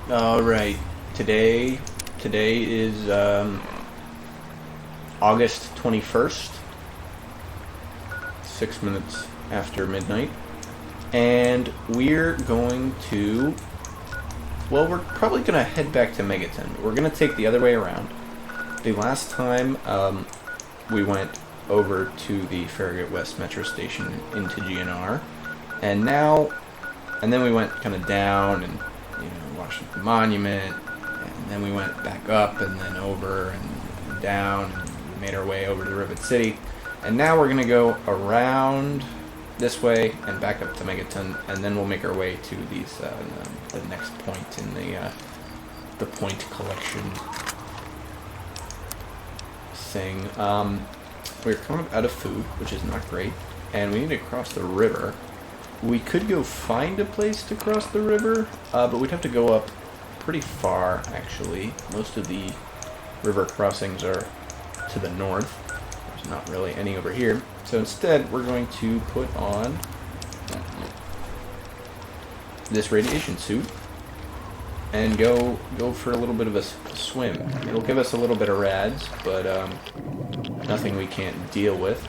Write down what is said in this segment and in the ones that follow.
All right. Today, today is August 21st, 6 minutes after midnight, and we're going to. Well, we're probably gonna head back to Megaton. We're gonna take the other way around. The last time we went over to the Farragut West Metro Station into GNR, and now, and then we went kind of down and Washington Monument, and then we went back up and then over and down and made our way over to Rivet City, and now we're gonna go around this way and back up to Megaton, and then we'll make our way to these the next point in the point collection thing. We're kind of out of food, which is not great, and we need to cross the river. We could go find a place to cross the river, but we'd have to go up pretty far, actually. Most of the river crossings are to the north. There's not really any over here. So instead, we're going to put on this radiation suit and go for a little bit of a swim. It'll give us a little bit of rads, but nothing we can't deal with.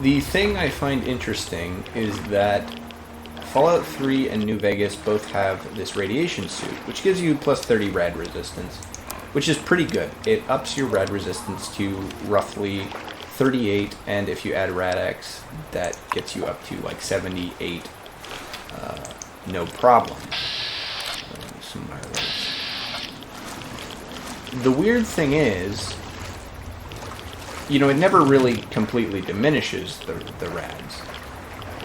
The thing I find interesting is that Fallout 3 and New Vegas both have this radiation suit, which gives you plus 30 rad resistance, which is pretty good. It ups your rad resistance to roughly 38, and if you add RadX, that gets you up to like 78, no problem. Some wireless. The weird thing is, it never really completely diminishes the rads.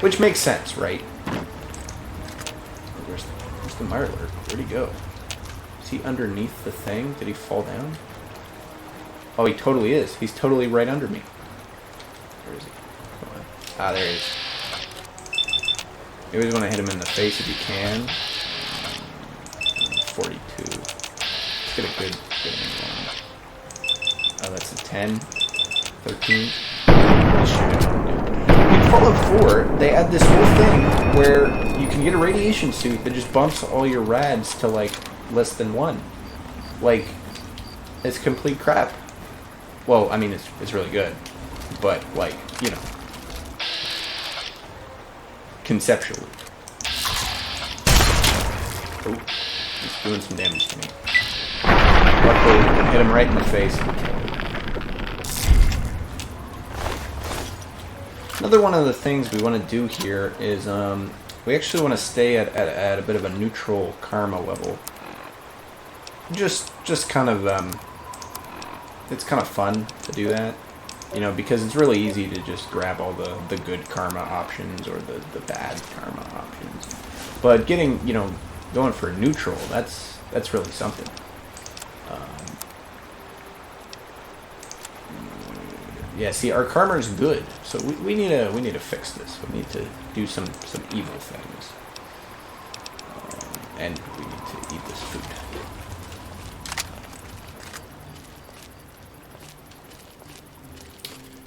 Which makes sense, right? Where's the Mirelurk? Where'd he go? Is he underneath the thing? Did he fall down? Oh, he totally is. He's totally right under me. Where is he? Come on. Ah, there he is. You always want to hit him in the face if you can. 42. Let's get a good angle on him. Oh, that's a 10. 13. In Fallout 4, they add this whole thing where you can get a radiation suit that just bumps all your rads to like less than 1. Like, it's complete crap. Well, I mean, it's really good, but like, conceptually. Oh, he's doing some damage to me. Luckily, we can hit him right in the face. Another one of the things we want to do here is we actually want to stay at a bit of a neutral karma level. Just kind of it's kind of fun to do that, because it's really easy to just grab all the good karma options or the bad karma options. But getting going for neutral, that's really something. Yeah, see, our karma is good, so we need to fix this. We need to do some evil things, and we need to eat this food.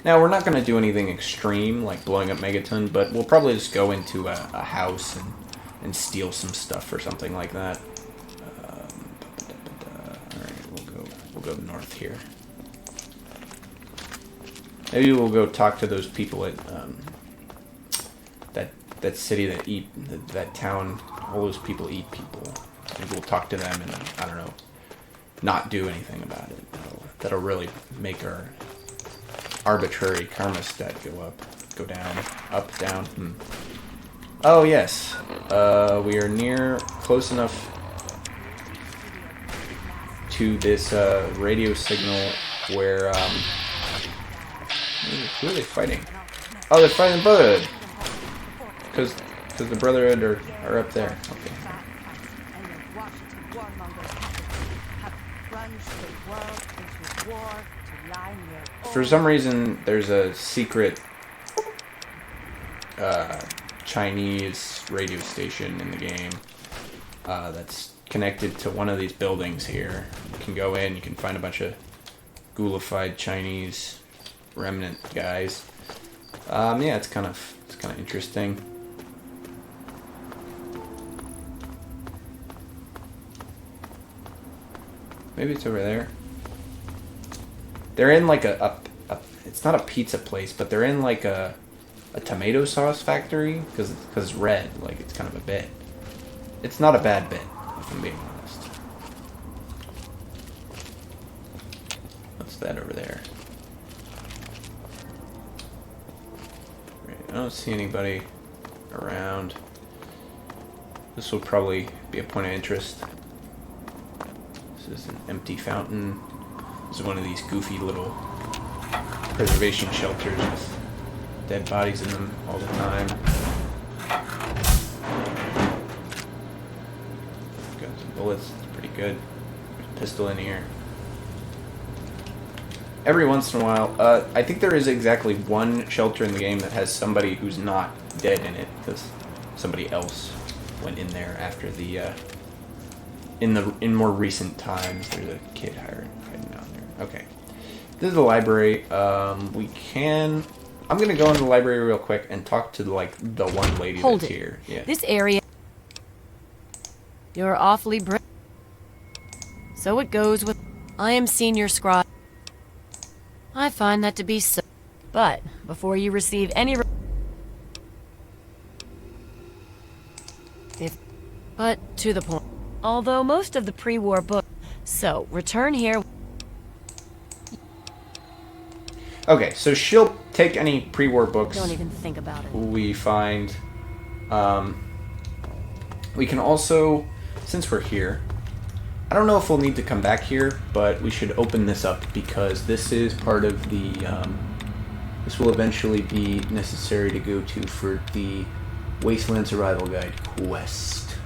Now, we're not going to do anything extreme like blowing up Megaton, but we'll probably just go into a house and steal some stuff or something like that. All right, we'll go north here. Maybe we'll go talk to those people at that city that eat that town. All those people eat people. Maybe we'll talk to them and I don't know, not do anything about it. That'll really make our arbitrary karma stat go down, up, down. Oh yes, we are close enough to this radio signal where. Who are they fighting? Oh, they're fighting the Brotherhood. Because the Brotherhood are up there. Okay. For some reason, there's a secret Chinese radio station in the game that's connected to one of these buildings here. You can go in, you can find a bunch of ghoulified Chinese remnant guys. Yeah, it's kind of interesting. Maybe it's over there. They're in like a it's not a pizza place, but they're in like a tomato sauce factory because it's red. Like it's kind of a bit. It's not a bad bit, if I'm being honest. What's that over there? I don't see anybody around. This will probably be a point of interest. This is an empty fountain. This is one of these goofy little preservation shelters with dead bodies in them all the time. Guns and bullets, it's pretty good. There's a pistol in here. Every once in a while, I think there is exactly one shelter in the game that has somebody who's not dead in it, because somebody else went in there after the, in more recent times. There's a kid hiding down there. Okay. This is the library. I'm gonna go into the library real quick and talk to, like, the one lady that's here. Yeah. This area... You're awfully brave. So it goes with... I am senior scribe. I find that to be so. But before you receive any but to the point. Although most of the pre-war book. So return here. Okay, so she'll take any pre-war books. Don't even think about it. We find. We can also, since we're here, I don't know if we'll need to come back here, but we should open this up because this is part of the, this will eventually be necessary to go to for the Wasteland Survival Guide quest.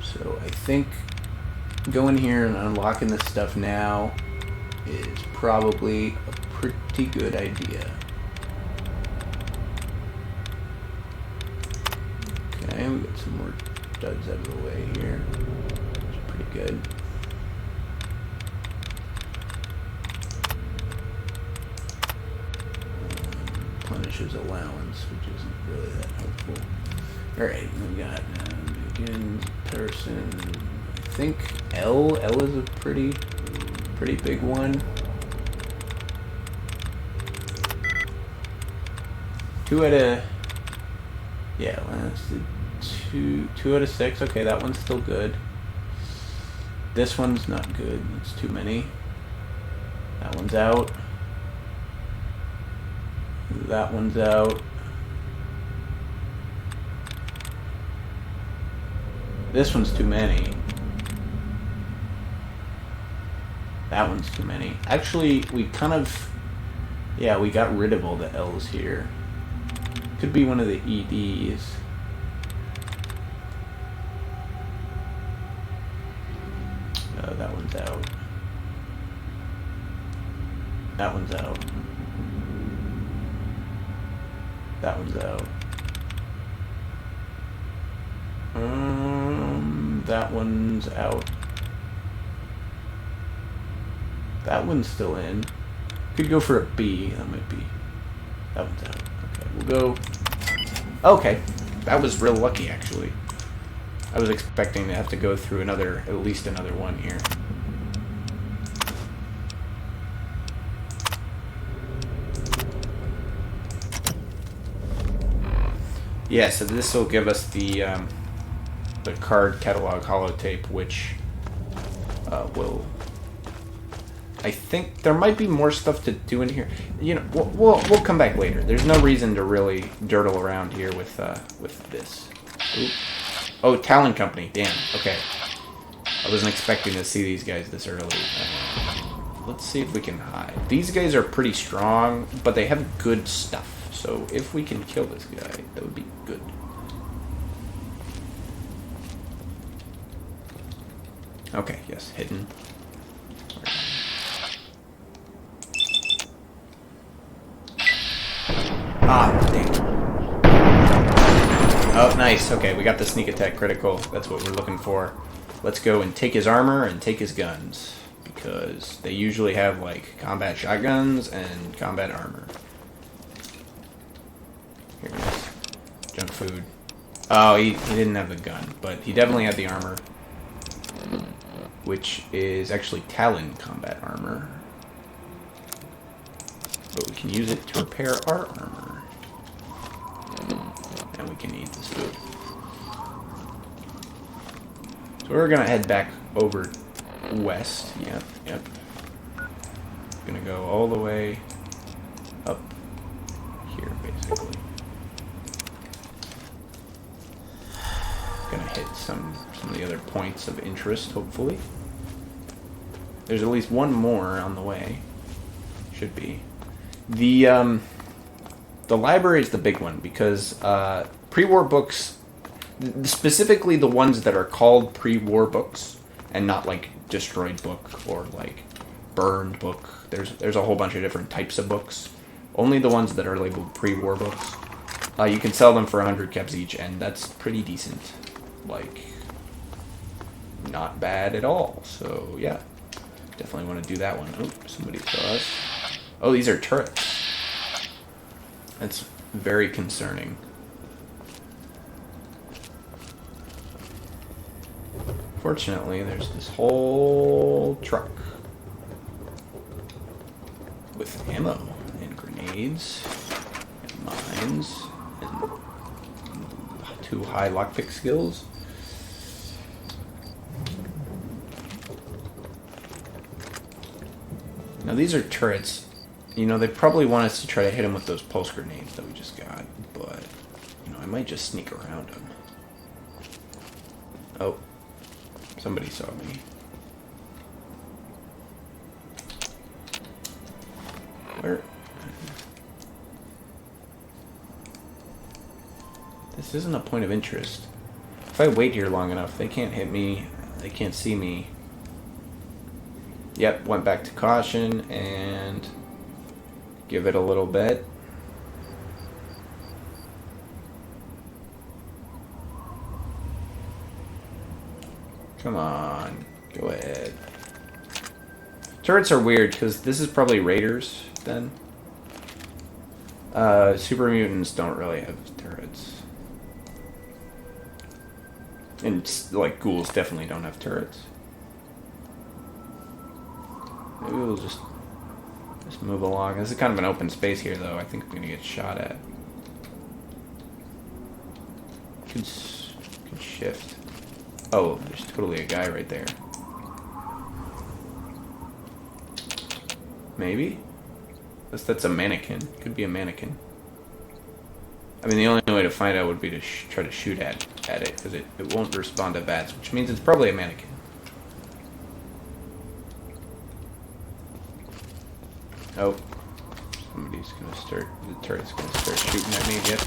So I think going here and unlocking this stuff now is probably a pretty good idea. Okay, we got some more duds out of the way here. Pretty good. Punishes allowance, which isn't really that helpful. Alright, we got begins person. I think L. L is a pretty big one. 2 out of... Yeah, that's the 2 out of 6. Okay, that one's still good. This one's not good. It's too many. That one's out. That one's out. This one's too many. That one's too many. Actually, we kind of... Yeah, we got rid of all the L's here. Could be one of the EDs. That one's out. That one's out. That one's out. That one's out. That one's still in. Could go for a B. That might be. That one's out. Okay, we'll go. Okay, that was real lucky actually. I was expecting to have to go through at least another one here. Yeah, so this will give us the card catalog holotape, which will. I think there might be more stuff to do in here. You know, we'll come back later. There's no reason to really dirtle around here with this. Oop. Oh, Talon Company. Damn. Okay. I wasn't expecting to see these guys this early. Let's see if we can hide. These guys are pretty strong, but they have good stuff. So if we can kill this guy, that would be good. Okay, yes, hidden. Ah, dang. Oh, nice. Okay, we got the sneak attack critical. That's what we're looking for. Let's go and take his armor and take his guns. Because they usually have, like, combat shotguns and combat armor. Here it is. Junk food. Oh, he didn't have the gun, but he definitely had the armor. which is actually Talon combat armor. But we can use it to repair our armor. And we can eat this food. So we're gonna head back over west. Yep. Gonna go all the way up here, basically. Gonna hit some of the other points of interest, hopefully. There's at least one more on the way. Should be. The library is the big one, because pre-war books, specifically the ones that are called pre-war books, and not like destroyed book or like burned book. There's a whole bunch of different types of books. Only the ones that are labeled pre-war books. You can sell them for 100 keps each, and that's pretty decent. Like, not bad at all. So yeah, definitely want to do that one. Oh, somebody saw us. Oh, these are turrets. That's very concerning. Fortunately, there's this whole truck with ammo and grenades and mines and 2 high lockpick skills. Now these are turrets. You know, they probably want us to try to hit them with those pulse grenades that we just got, but, you know, I might just sneak around them. Oh, somebody saw me. Where? This isn't a point of interest. If I wait here long enough, they can't hit me, they can't see me. Yep, went back to caution and give it a little bit. Come on, go ahead. Turrets are weird because this is probably raiders then. Super mutants don't really have turrets. And like ghouls definitely don't have turrets. Maybe we'll just move along. This is kind of an open space here, though. I think I'm gonna get shot at. Could shift. Oh, there's totally a guy right there. Maybe? That's a mannequin. Could be a mannequin. I mean, the only way to find out would be to try to shoot at it, because it won't respond to bats, which means it's probably a mannequin. Oh, somebody's gonna start, the turret's gonna start shooting at me, yep.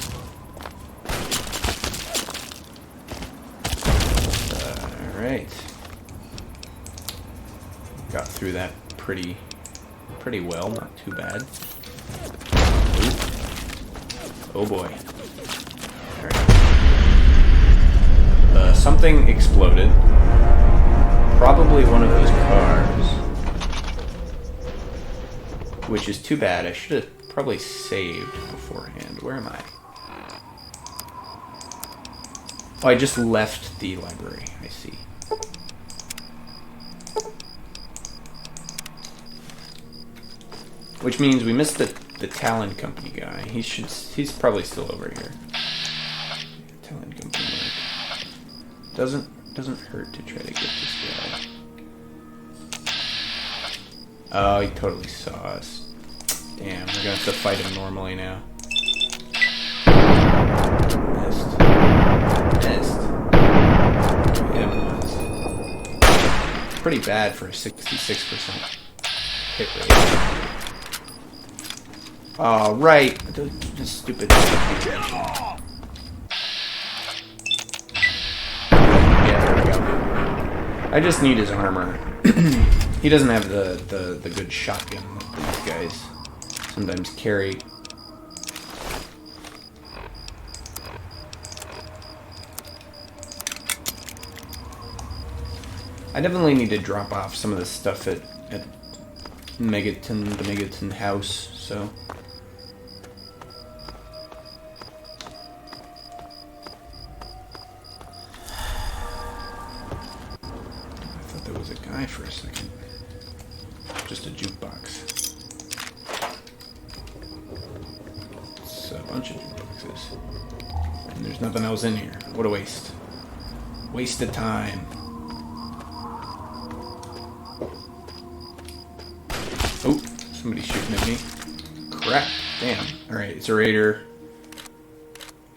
Alright. Got through that pretty well, not too bad. Ooh. Oh boy. Alright. Something exploded. Probably one of those cars. Which is too bad. I should have probably saved beforehand. Where am I? Oh, I just left the library. I see. Which means we missed the Talon Company guy. He's probably still over here. Talon Company guy. Doesn't hurt to try to get this guy. Oh, he totally saw us. Damn, we're gonna have to fight him normally now. Missed. Hit him once. Pretty bad for a 66% hit rate. Oh, right. This stupid. Yeah, there we go. I just need his armor. He doesn't have the good shotgun that these guys sometimes carry. I definitely need to drop off some of this stuff at Megaton, the Megaton house, so. I thought there was a guy guy for a second. Just a jukebox. It's a bunch of jukeboxes. And there's nothing else in here. What a waste. Waste of time. Oh, somebody's shooting at me. Crap. Damn. Alright, it's a raider.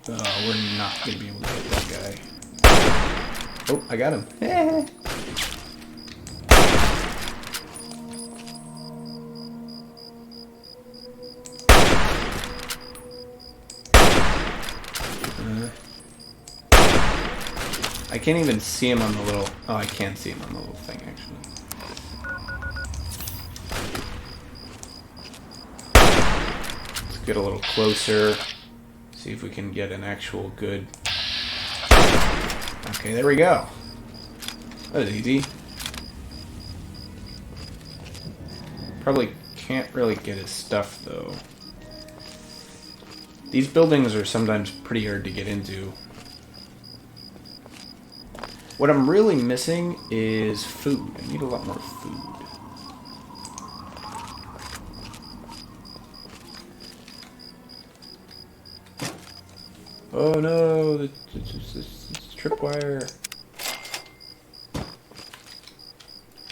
Oh, we're not going to be able to hit that guy. Oh, I got him. I can't even see him on the little... Oh, I can see him on the little thing, actually. Let's get a little closer. See if we can get an actual good... Okay, there we go. That was easy. Probably can't really get his stuff, though. These buildings are sometimes pretty hard to get into. What I'm really missing is food. I need a lot more food. Oh no, this tripwire.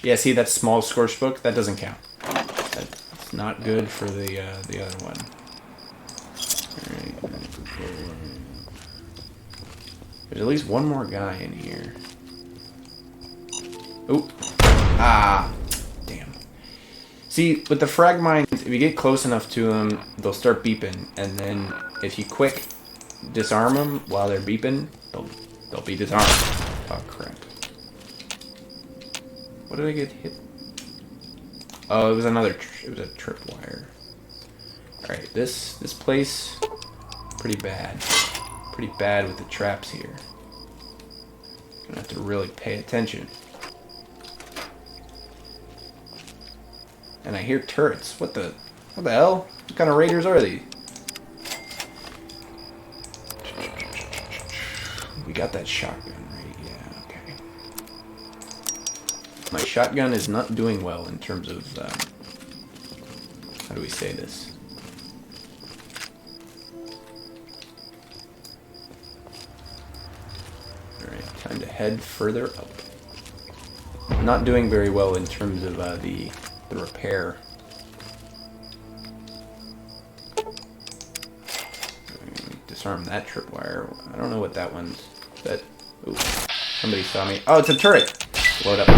Yeah, see that small scorched book? That doesn't count. That's not good for the other one. Alright, there's at least one more guy in here. Oh. Ah. Damn. See, with the frag mines, if you get close enough to them, they'll start beeping. And then if you quick disarm them while they're beeping, they'll be disarmed. Oh, crap. What did I get hit? Oh, it was another... it was a tripwire. Alright, this place... pretty bad. Pretty bad with the traps here. Gonna have to really pay attention. And I hear turrets. What the hell? What kind of raiders are these? We got that shotgun, right? Yeah, okay. My shotgun is not doing well in terms of, how do we say this? Alright, time to head further up. Not doing very well in terms of, the repair. Disarm that tripwire. I don't know what that one's. That. Ooh, somebody saw me. Oh, it's a turret. Load up.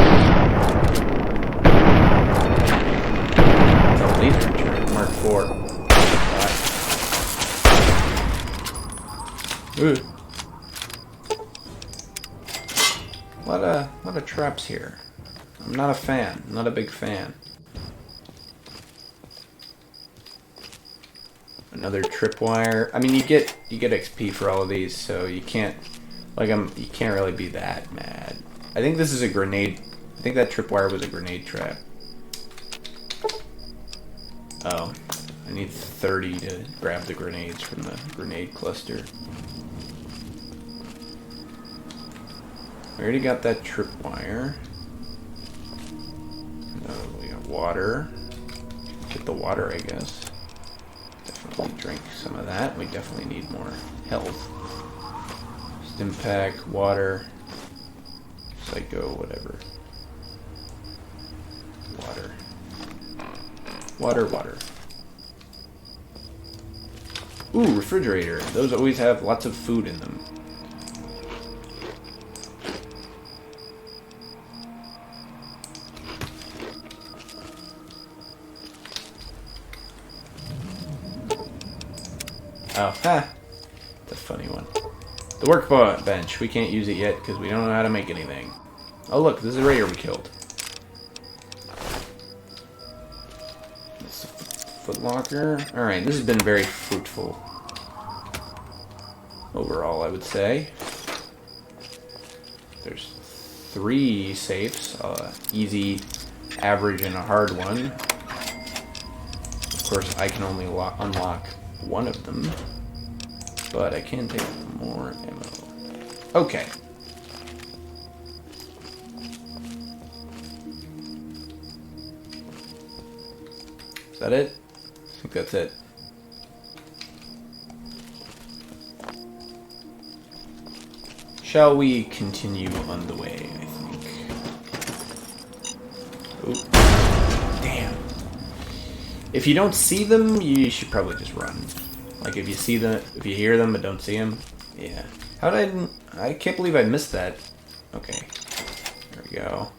It's a laser turret. Mark 4. Ooh. Lot of traps here. I'm not a fan. Not a big fan. Another tripwire. I mean, you get XP for all of these, so you can't you can't really be that mad. I think this is a grenade. I think that tripwire was a grenade trap. Oh, I need 30 to grab the grenades from the grenade cluster. We already got that tripwire. We got water. Get the water, I guess. Definitely drink some of that. We definitely need more health. Stim pack, water, psycho, whatever. Water. Ooh, refrigerator. Those always have lots of food in them. Oh, ha! That's a funny one. The workbench. We can't use it yet because we don't know how to make anything. Oh, look, this is a raider we killed. This is a footlocker. Alright, this has been very fruitful. Overall, I would say. There's 3 safes. Easy, average, and a hard one. Of course, I can only unlock one of them, but I can take more ammo. that it? I think that's it. Shall we continue on the way, I think. Oh. Damn. If you don't see them, you should probably just run. Like if you see them, if you hear them but don't see them, yeah. How did I can't believe I missed that. Okay. There we go.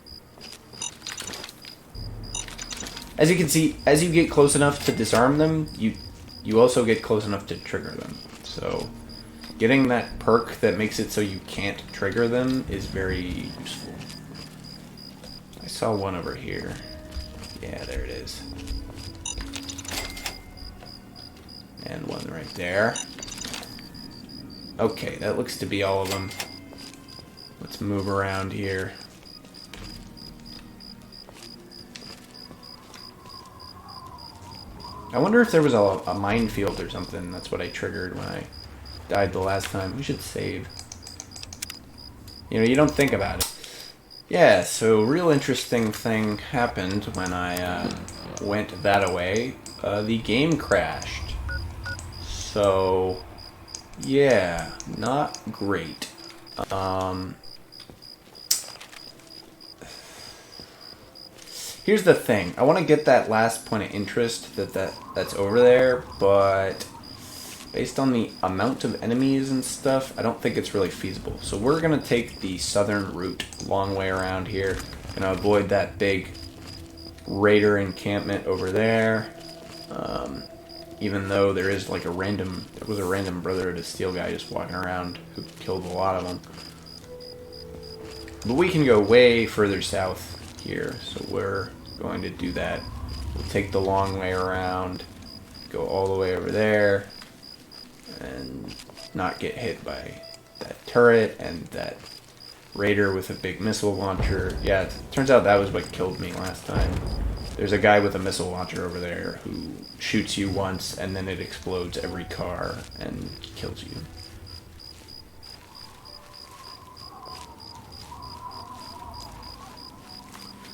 As you can see, as you get close enough to disarm them, you also get close enough to trigger them. So getting that perk that makes it so you can't trigger them is very useful. I saw one over here. Yeah, there it is. And one right there. Okay, that looks to be all of them. Let's move around here. I wonder if there was a minefield or something. That's what I triggered when I died the last time. We should save. You know, you don't think about it. Yeah, so real interesting thing happened when I went that away. The game crashed. So, yeah, not great. Here's the thing. I want to get that last point of interest that's over there, but based on the amount of enemies and stuff, I don't think it's really feasible. So we're going to take the southern route, long way around here. Going to avoid that big raider encampment over there. Even though there is like there was a random Brotherhood of Steel guy just walking around who killed a lot of them. But we can go way further south here, so we're going to do that. We'll take the long way around, go all the way over there, and not get hit by that turret and that raider with a big missile launcher. Yeah, it turns out that was what killed me last time. There's a guy with a missile launcher over there who shoots you once and then it explodes every car and kills you.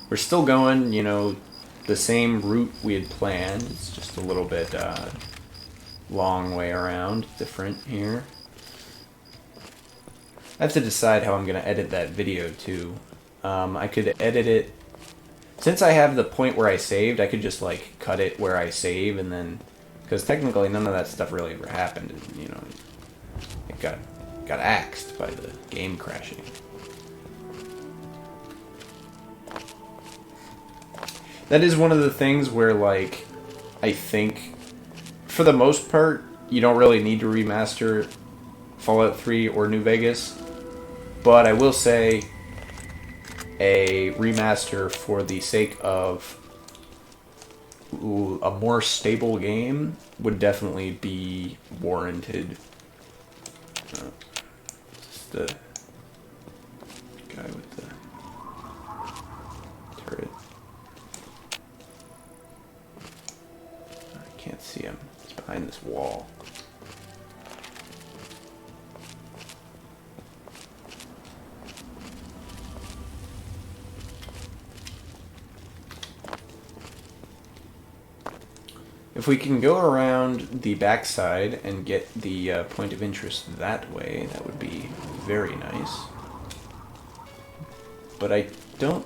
We're still going, you know, the same route we had planned. It's just a little bit long way around, different here. I have to decide how I'm going to edit that video too. I could edit it, since I have the point where I saved, I could just like cut it where I save and then, because technically none of that stuff really ever happened. You know, it got axed by the game crashing. That is one of the things where, like, I think, for the most part, you don't really need to remaster Fallout 3 or New Vegas. But I will say, a remaster for the sake of a more stable game would definitely be warranted. Just the guy with the turret. I can't see him. He's behind this wall. If we can go around the backside and get the point of interest that way, that would be very nice. But I don't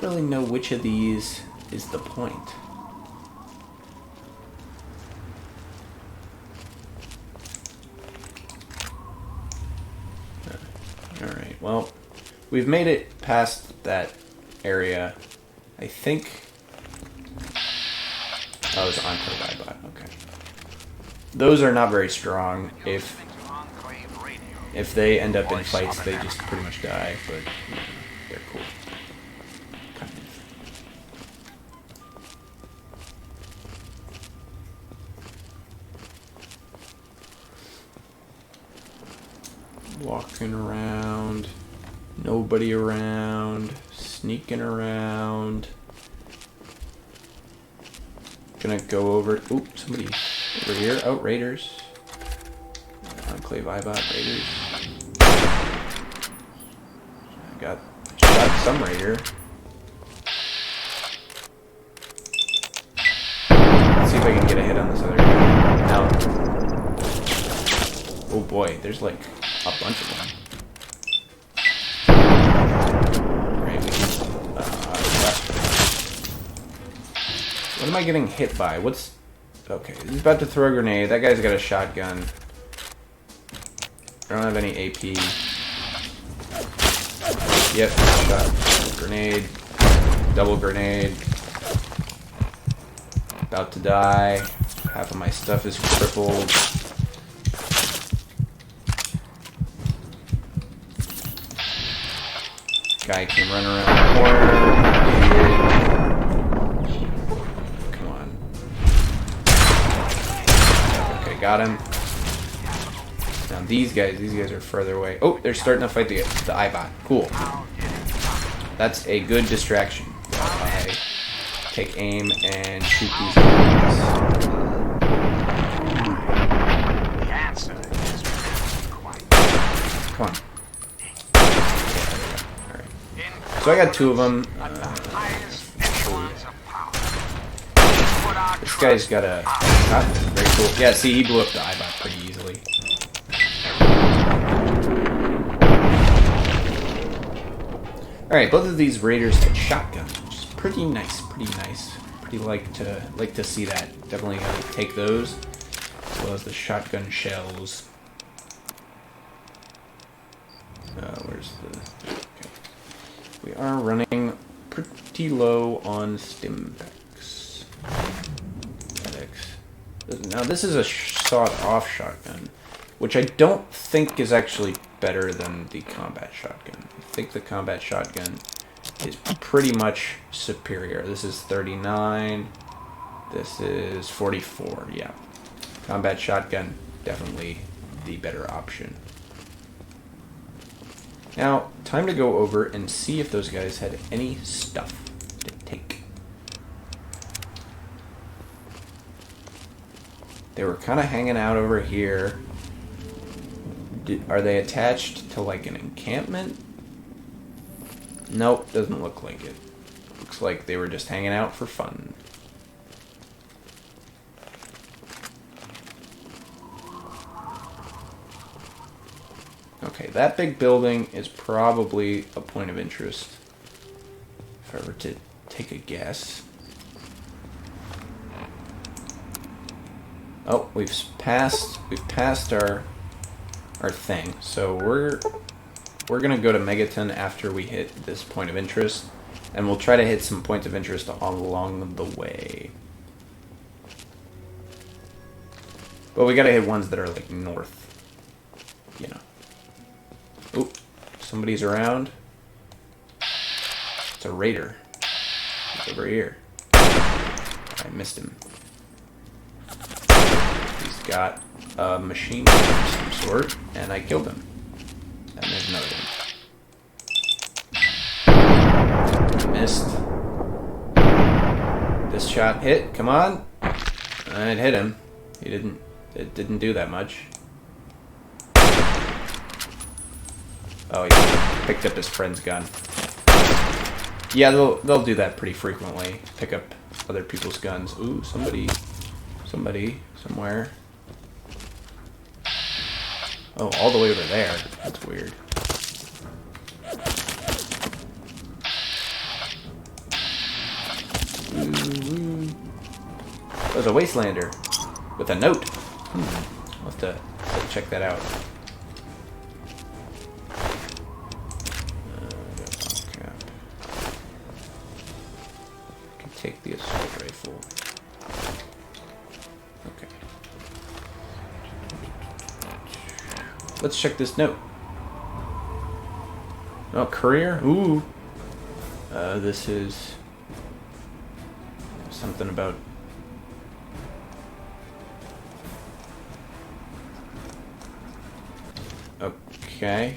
really know which of these is the point. Alright, well, we've made it past that area. I think... Oh, it's Enclave iBot, okay. Those are not very strong. If they end up in fights, they just pretty much die, but you know, they're cool. Kind of. Walking around, nobody around, sneaking around. Gonna go over. Oop, somebody over here. Oh, raiders. Enclave iBot raiders. I got some raider. I can get a hit on this other guy. Now, oh boy, there's like a bunch of them. Right, we can, what am I getting hit by? What's... Okay, he's about to throw a grenade. That guy's got a shotgun. I don't have any AP. Yep, shot. Grenade. Double grenade. About to die. Half of my stuff is crippled. Guy came running around the corner. Come on. Okay, got him. Now these guys are further away. Oh, they're starting to fight the iBot. Cool. That's a good distraction. I take aim and shoot these guys. Come on. Alright. So I got two of them. This guy's got a... very cool. Yeah, see, he blew up the iBot pretty easily. Alright, both of these raiders had shotguns, which is pretty nice, pretty nice. Pretty like to see that. Definitely gonna take those, as well as the shotgun shells. Where's the... Okay. We are running pretty low on stimpaks. Now this is a sawed-off shotgun, which I don't think is actually better than the combat shotgun. I think the combat shotgun is pretty much superior. This is 39. This is 44, yeah. Combat shotgun, definitely the better option. Now, time to go over and see if those guys had any stuff to take. They were kind of hanging out over here. Are they attached to like an encampment? Nope, doesn't look like it. Looks like they were just hanging out for fun. Okay, that big building is probably a point of interest. If I were to take a guess. Oh, we've passed our thing. So we're gonna go to Megaton after we hit this point of interest, and we'll try to hit some points of interest along the way. But we gotta hit ones that are like north, you know. Oop, somebody's around. It's a raider. He's over here. I missed him. He's got a machine gun of some sort, and I killed him. And there's another one. I missed. This shot hit. Come on. It hit him. It didn't do that much. Oh, he picked up his friend's gun. Yeah, they'll do that pretty frequently. Pick up other people's guns. Ooh, somebody, somewhere. Oh, all the way over there. That's weird. Ooh. There's a wastelander with a note. I'll have to check that out. Take the assault rifle. Okay. Let's check this note. Oh, courier? Ooh. This is something about... Okay.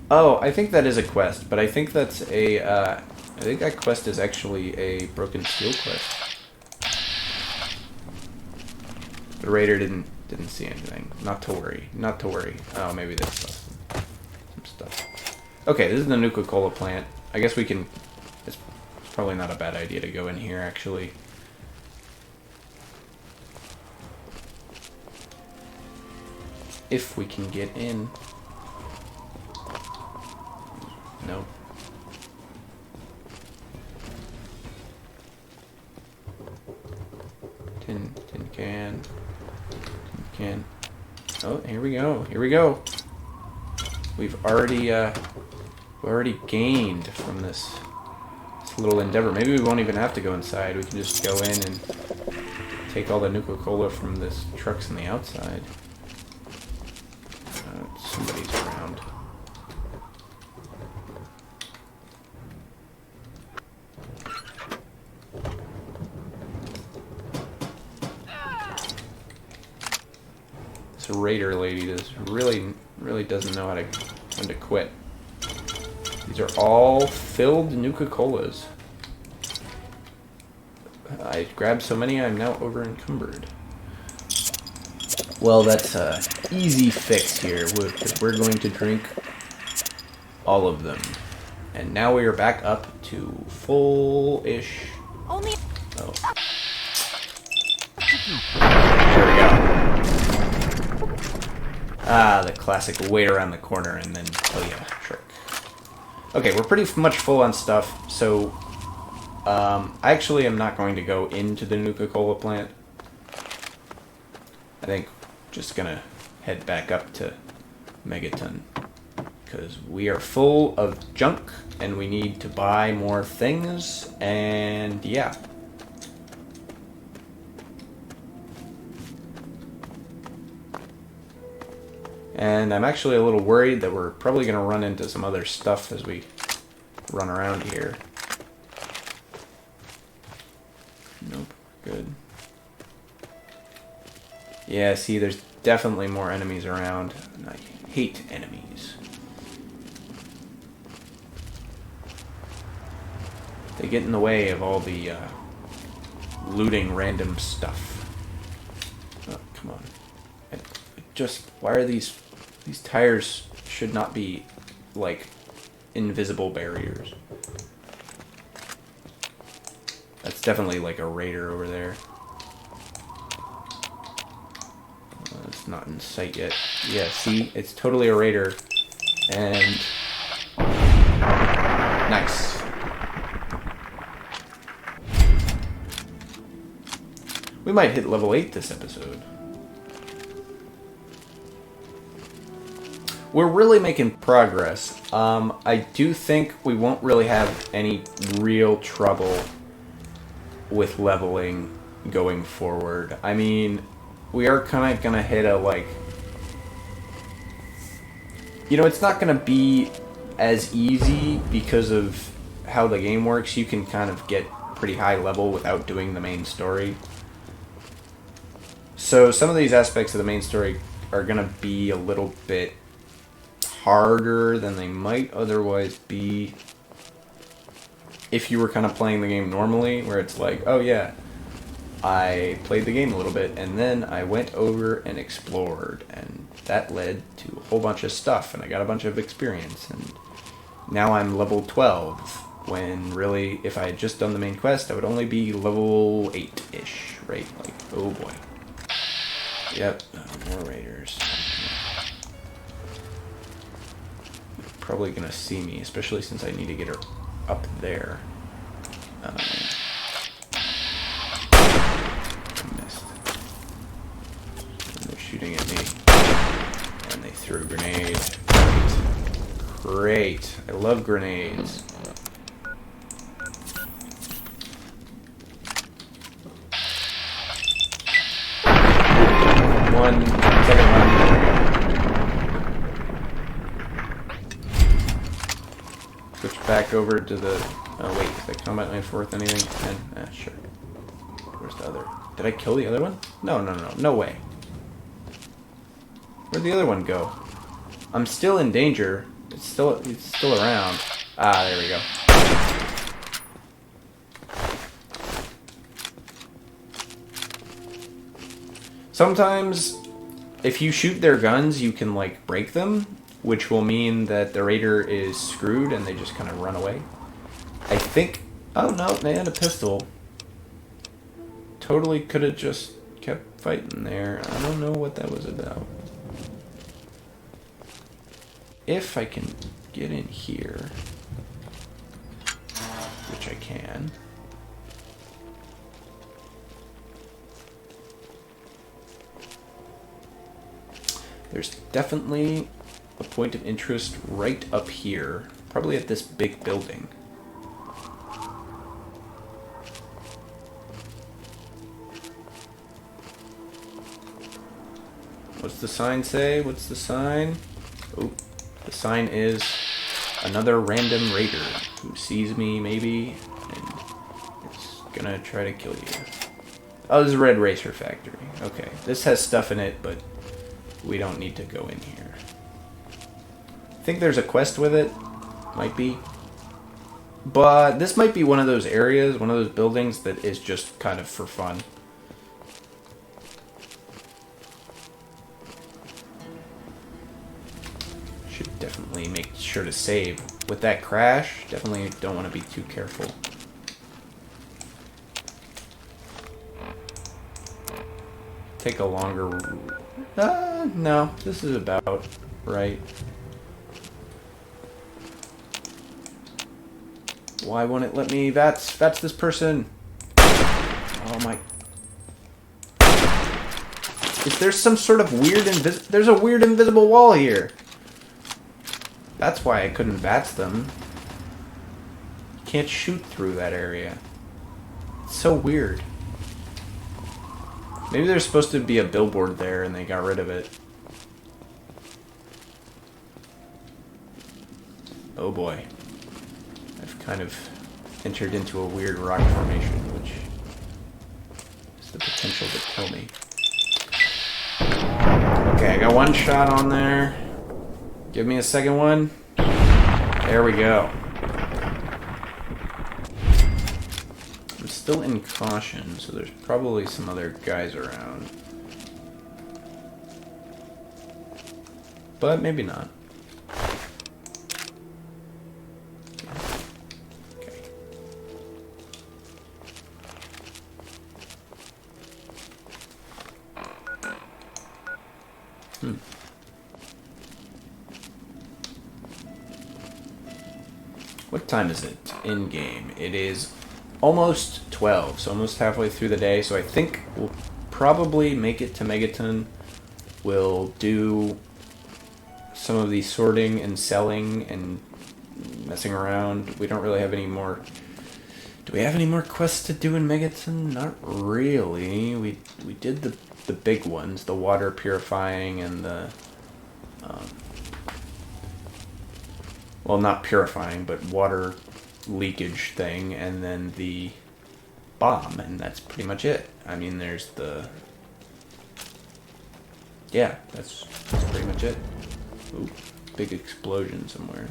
Oh, I think that is a quest, but I think that's a, I think that quest is actually a broken steel quest. The raider didn't see anything. Not to worry. Not to worry. Oh, maybe there's some stuff. Okay, this is the Nuka-Cola plant. I guess we can... It's probably not a bad idea to go in here, actually. if we can get in. Nope. Tin can. Tin can. Oh, here we go. Here we go. We've already gained from this little endeavor. Maybe we won't even have to go inside. We can just go in and take all the Nuka-Cola from this trucks on the outside. Somebody's around. This raider lady really doesn't know when to quit. These are all filled Nuka-Colas. I grabbed so many I'm now over encumbered. Well, that's a easy fix here. We're going to drink all of them. And now we are back up to full-ish. Only. Oh. There we go. Ah, the classic wait around the corner and then tell you a trick. Okay, we're pretty much full on stuff, so I actually am not going to go into the Nuka-Cola plant. I think just gonna head back up to Megaton because we are full of junk and we need to buy more things, and yeah. And I'm actually a little worried that we're probably going to run into some other stuff as we run around here. Nope, good. Yeah, see, there's definitely more enemies around, and I hate enemies. They get in the way of all the looting random stuff. Oh, come on. Why are these tires should not be, like, invisible barriers. That's definitely like a raider over there. It's not in sight yet. Yeah, see? It's totally a raider. And... nice. We might hit level 8 this episode. We're really making progress. I do think we won't really have any real trouble with leveling going forward. I mean, we are kind of going to hit a, like... You know, it's not going to be as easy because of how the game works. You can kind of get pretty high level without doing the main story. So some of these aspects of the main story are going to be a little bit harder than they might otherwise be if you were kind of playing the game normally, where it's like, oh yeah, I played the game a little bit and then I went over and explored and that led to a whole bunch of stuff and I got a bunch of experience and now I'm level 12 when really if I had just done the main quest I would only be level 8-ish, right? Like, oh boy. Yep, more raiders. Probably gonna see me, especially since I need to get her up there. Missed. And they're shooting at me. And they threw a grenade. Great. I love grenades. Second one. Switch back over to the... Oh, wait. Is that combat knife worth anything? 10? Sure. Where's the other? Did I kill the other one? No. No way. Where'd the other one go? I'm still in danger. It's still around. Ah, there we go. Sometimes, if you shoot their guns, you can, like, break them, which will mean that the raider is screwed and they just kind of run away. I think... Oh, no, they had a pistol. Totally could have just kept fighting there. I don't know what that was about. if I can get in here, which I can. There's definitely a point of interest right up here, probably at this big building. What's the sign say? What's the sign? Oh, the sign is another random raider who sees me, maybe, and it's gonna try to kill you. Oh, this is Red Racer Factory. Okay, this has stuff in it, but we don't need to go in here. I think there's a quest with it. Might be. But this might be one of those areas, one of those buildings that is just kind of for fun. Should definitely make sure to save. With that crash, definitely don't want to be too careful. Take a longer... no, this is about right. Why won't it let me VATS this person? Oh my... Is there some sort of weird there's a weird invisible wall here. That's why I couldn't VATS them. You can't shoot through that area. It's so weird. Maybe there's supposed to be a billboard there and they got rid of it. Oh boy. I've kind of entered into a weird rock formation, which has the potential to kill me. Okay, I got one shot on there. Give me a second one. There we go. I'm still in caution, so there's probably some other guys around. But maybe not. Okay. What time is it in game? It is almost 12, so almost halfway through the day. So I think we'll probably make it to Megaton. We'll do some of the sorting and selling and messing around. We don't really have any more... Do we have any more quests to do in Megaton? Not really. We did the big ones, the water purifying and the... well, not purifying, but water leakage thing, and then the bomb, and that's pretty much it. I mean, there's the... Yeah, that's pretty much it. Ooh, big explosion somewhere.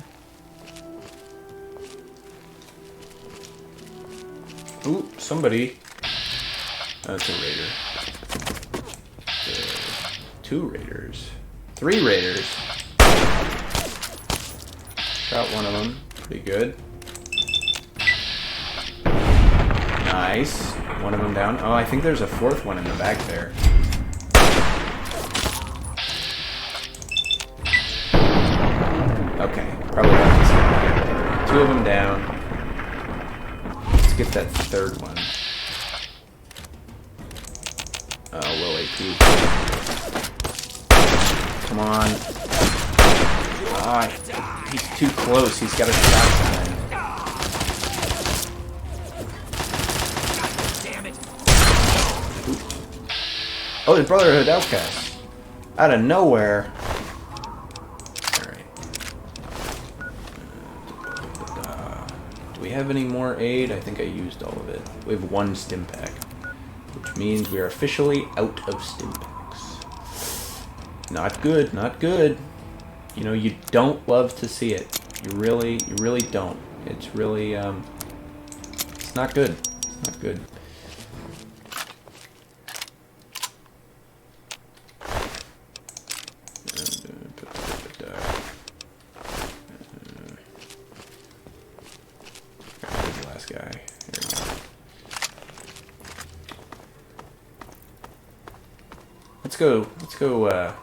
Ooh, somebody. Oh, it's a raider. Two raiders. Three raiders. Got one of them. Pretty good. Nice. One of them down. Oh, I think there's a fourth one in the back there. Okay, probably got this guy. Two of them down. Let's get that third one. Oh, low AP. Come on. Ah, he's too close. He's got a shotgun. Oh, the Brotherhood Outcast. Out of nowhere. Alright. Do we have any more aid? I think I used all of it. We have one stim pack. Which means we are officially out of stim packs. Not good, not good. You know, you don't love to see it. You really don't. It's really, it's not good. It's not good. Where's the last guy? Here we go. Let's go,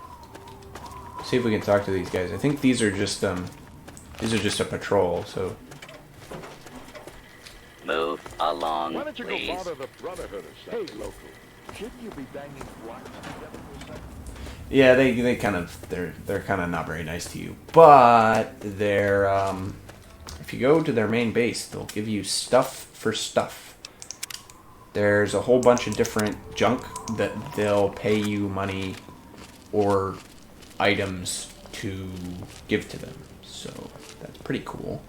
see if we can talk to these guys. I think these are just a patrol, so... Move along, Why don't you please. go bother the Brotherhood or something? Hey, local, shouldn't you be banging blocks together for a second? Yeah, they kind of, they're kind of not very nice to you. But they're, if you go to their main base, they'll give you stuff for stuff. There's a whole bunch of different junk that they'll pay you money or items to give to them. So that's pretty cool.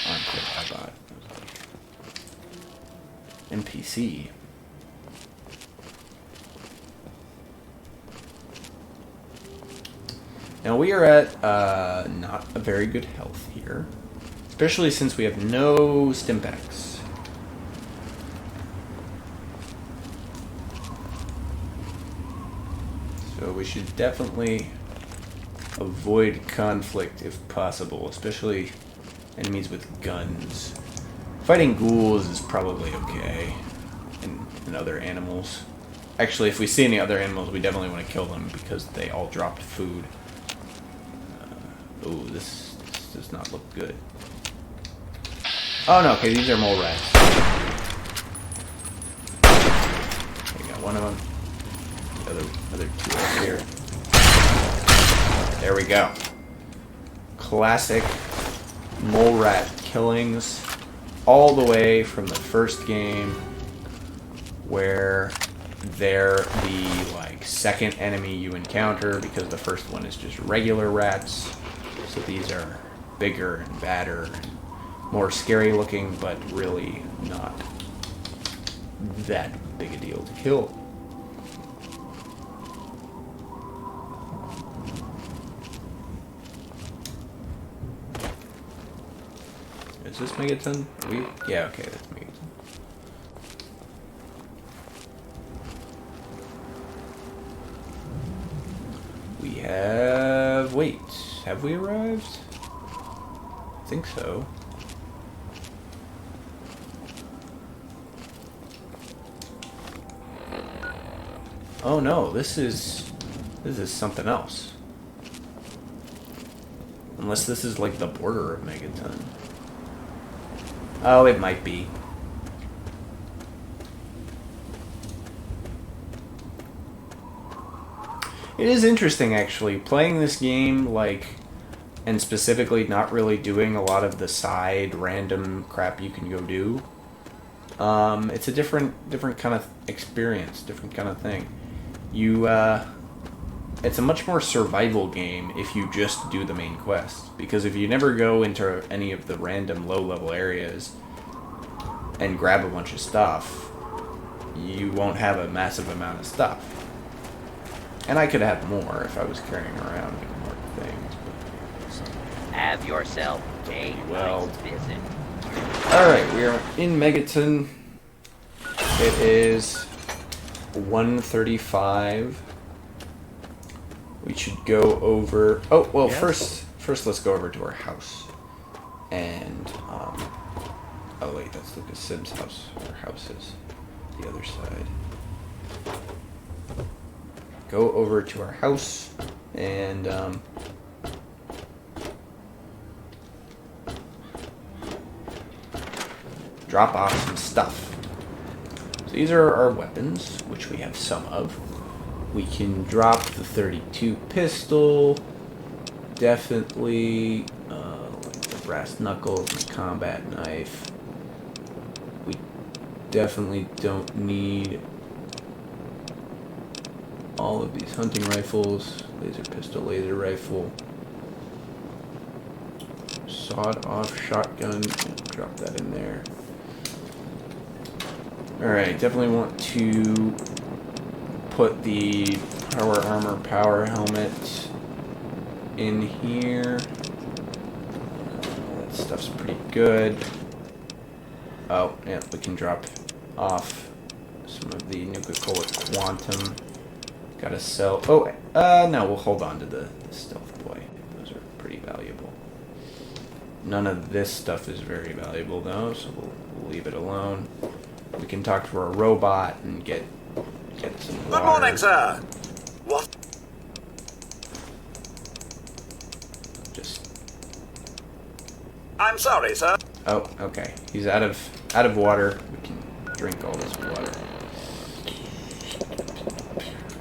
I bought NPC. Now we are at not a very good health here, especially since we have no stimpaks. So we should definitely avoid conflict if possible, especially enemies with guns. Fighting ghouls is probably okay, and other animals. Actually, if we see any other animals, we definitely want to kill them because they all dropped food. Ooh, this does not look good. Oh no, okay, these are mole rats. Okay, got one of them. The other two over here. There we go. Classic mole rat killings, all the way from the first game, where they're the second enemy you encounter because the first one is just regular rats. So these are bigger and badder and more scary looking, but really not that big a deal to kill. Is this Megaton? Yeah, okay, that's Megaton. We have... Wait, have we arrived? I think so. Oh no, this is something else. Unless this is like the border of Megaton. Oh, it might be. It is interesting, actually, playing this game, and specifically not really doing a lot of the side random crap you can go do. It's a different kind of experience, different kind of thing. It's a much more survival game if you just do the main quest. Because if you never go into any of the random low-level areas and grab a bunch of stuff, you won't have a massive amount of stuff. And I could have more if I was carrying around more things. But Have yourself a well. nice visit. Alright, we are in Megaton. It is 1:35. We should go over... Oh, well, yes. First let's go over to our house. And, oh wait, that's Lucas Sims' house. Our house is the other side. Go over to our house and drop off some stuff. So these are our weapons, which we have some of. We can drop the .32 pistol, definitely the brass knuckles and combat knife. We definitely don't need all of these hunting rifles, laser pistol, laser rifle, sawed-off shotgun, drop that in there. Alright, definitely want to put the power armor, power helmet in here. That stuff's pretty good. Oh, yeah, we can drop off some of the Nuka-Cola Quantum. Gotta sell... Oh, no, we'll hold on to the Stealth Boy. Those are pretty valuable. None of this stuff is very valuable, though, so we'll leave it alone. We can talk to our robot and get some water. Good morning, sir. What? I'm sorry, sir. Oh, okay. He's out of water. We can drink all this water.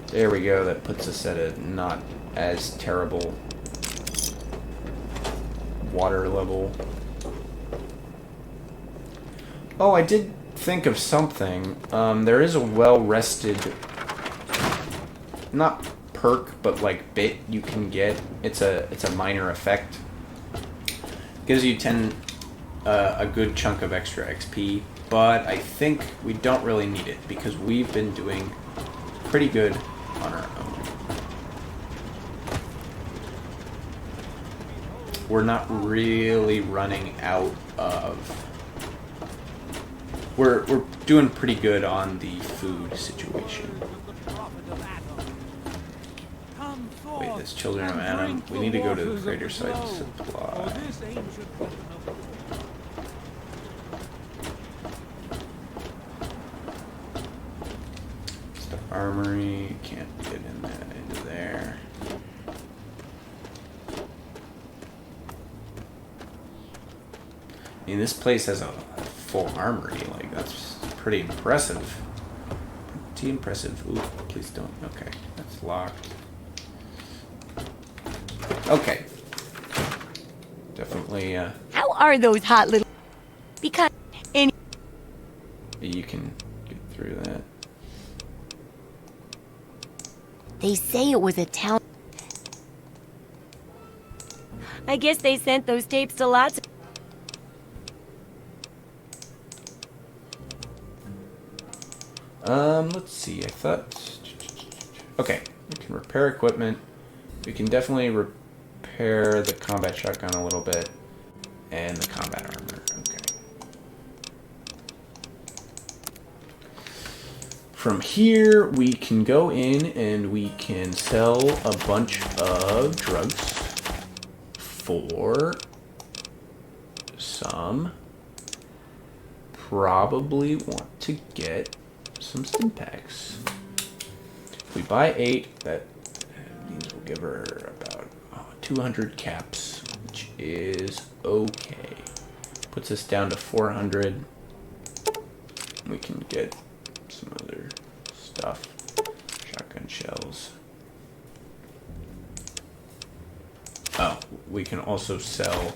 There we go. That puts us at a not as terrible water level. Oh, I did think of something. There is a well-rested, not perk, but like bit you can get. It's a minor effect. Gives you a good chunk of extra XP, but I think we don't really need it because we've been doing pretty good on our own. We're not really running out of... We're doing pretty good on the food situation. Wait, this Children of Adam. We need to go to the crater site to supply. It's the armory. Can't get into there. I mean, this place has a full armory. Like, that's pretty impressive. Pretty impressive. Ooh, please don't. Okay, that's locked. Okay. Definitely, How are those hot little... Because... you can get through that. They say it was a town... I guess they sent those tapes to lots of... Let's see, I thought... Okay, we can repair equipment. We can definitely repair the combat shotgun a little bit. And the combat armor, okay. From here, we can go in and we can sell a bunch of drugs for some. Probably want to get some stim packs. If we buy 8, that means we'll give her about 200 caps, which is okay. Puts us down to 400. We can get some other stuff. Shotgun shells. Oh, we can also sell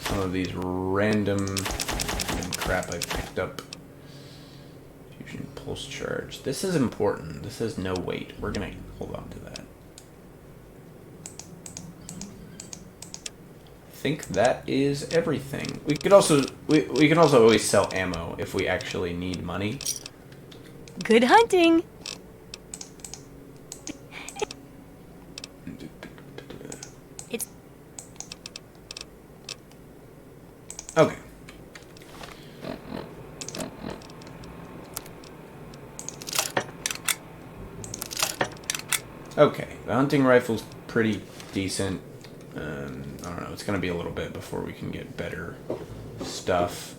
some of these random crap I picked up. Fusion pulse charge. This is important. This has no weight. We're gonna hold on to that. I think that is everything. We could also we can also always sell ammo if we actually need money. Good hunting! It's... Okay. Okay, the hunting rifle's pretty decent. I don't know, it's gonna be a little bit before we can get better stuff.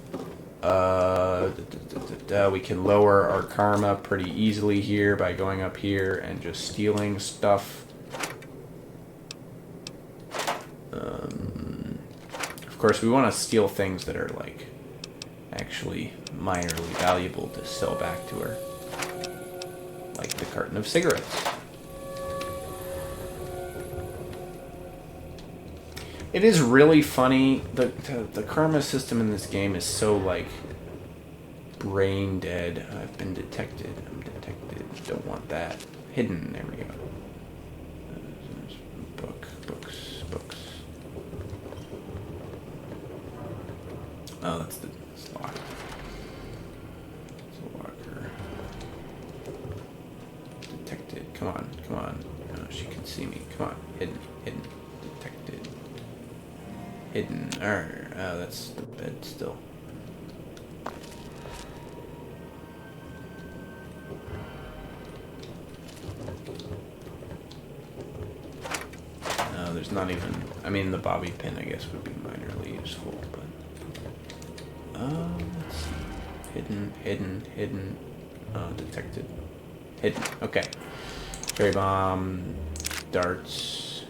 We can lower our karma pretty easily here by going up here and just stealing stuff. Of course, we want to steal things that are, like, actually minorly valuable to sell back to her. Like the carton of cigarettes. It is really funny. The karma system in this game is so, like, brain dead. I've been detected. I'm detected. Don't want that. Hidden. There we go. Books. Oh, it's locked. It's a locker. Detected. Come on. Oh, she can see me. Come on. Hidden. Detected. Hidden. Oh, that's the bed still. No, there's not even... I mean, the bobby pin, I guess, would be minorly useful, but... let's see. Hidden. Oh, detected. Hidden. Okay. Cherry bomb. Darts.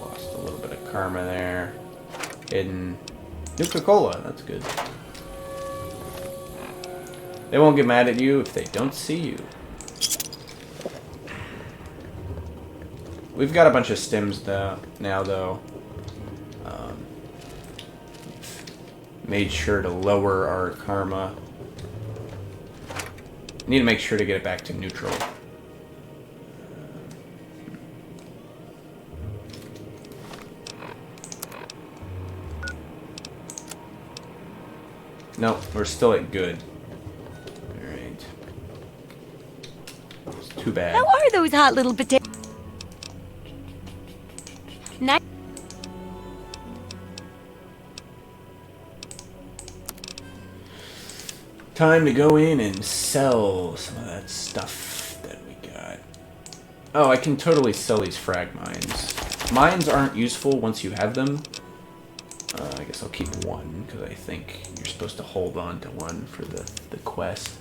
Lost a little bit of karma there. in Nuka-Cola. That's good. They won't get mad at you if they don't see you. We've got a bunch of stims now, though. Made sure to lower our karma. Need to make sure to get it back to neutral. No, we're still at good. Alright. It's too bad. How are those hot little potatoes? Nice. Time to go in and sell some of that stuff that we got. Oh, I can totally sell these frag mines. Mines aren't useful once you have them. I guess I'll keep one, because I think you're supposed to hold on to one for the quest.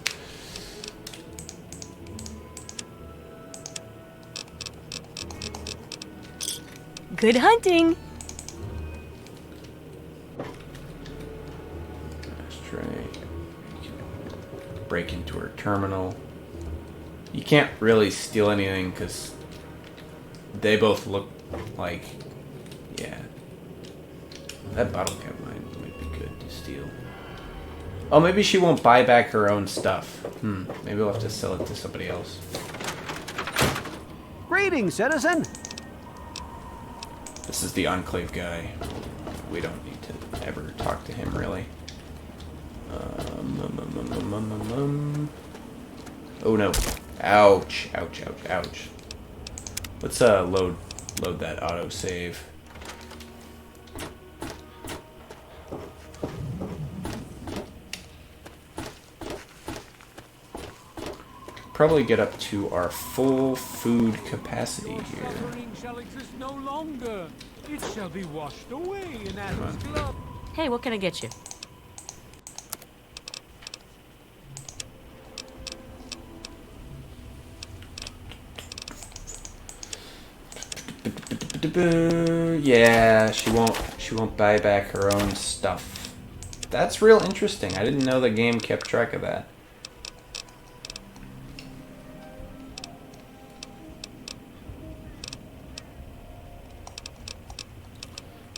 Good hunting. Let's try. Break into her terminal. You can't really steal anything, because they both look like... Yeah. That bottle cap mine might be good to steal. Oh, maybe she won't buy back her own stuff. Maybe we'll have to sell it to somebody else. Greetings, citizen. This is the Enclave guy. We don't need to ever talk to him, really. Oh no. Ouch. Ouch, ouch, ouch. Let's load that autosave. Probably get up to our full food capacity here. Suffering shall exist no longer. It shall be washed away in Adam's glove. Hey, what can I get you? Yeah, she won't buy back her own stuff. That's real interesting. I didn't know the game kept track of that.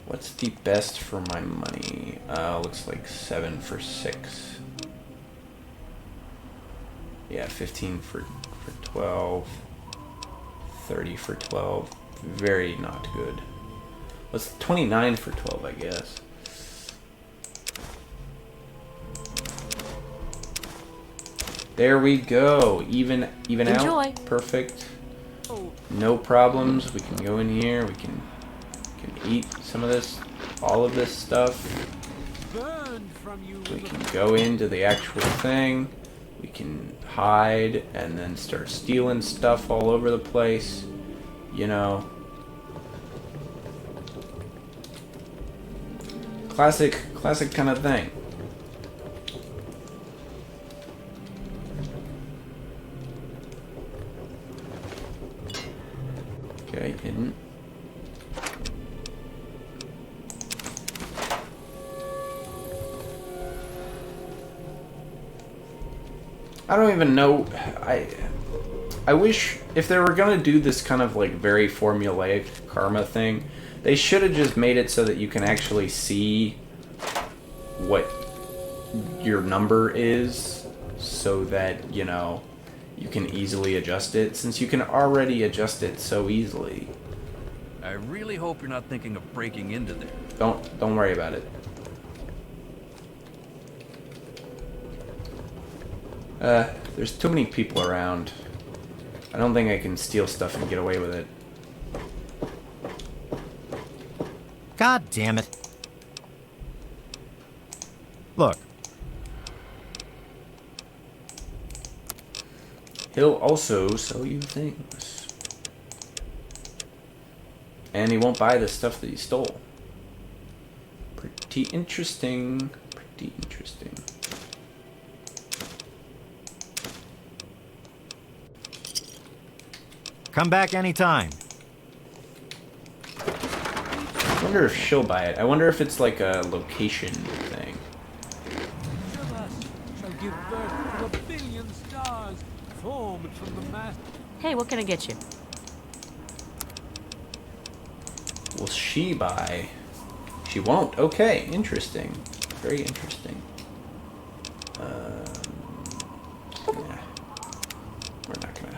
What's the best for my money? Looks like 7 for 6. Yeah, 15 for 12. 30 for 12. Very not good. What's 29 for 12, I guess? There we go. Even Enjoy. out. Perfect. No problems. We can go in here. We can eat some of this, all of this stuff. Burned from you. We can go into the actual thing. We can hide and then start stealing stuff all over the place. You know. Classic kind of thing. Okay, hidden. I don't even know. I wish if they were gonna do this kind of like very formulaic karma thing, they should have just made it so that you can actually see what your number is, so that you know you can easily adjust it. Since you can already adjust it so easily. I really hope you're not thinking of breaking into there. Don't worry about it. There's too many people around. I don't think I can steal stuff and get away with it. God damn it. Look. He'll also sell you things. And he won't buy the stuff that he stole. Pretty interesting. Pretty interesting. Come back anytime. I wonder if she'll buy it. I wonder if it's like a location thing. Each of us shall give birth to a billion stars formed from the mass. Hey, what can I get you? Will she buy? She won't. Okay, interesting. Very interesting. Yeah. We're not gonna...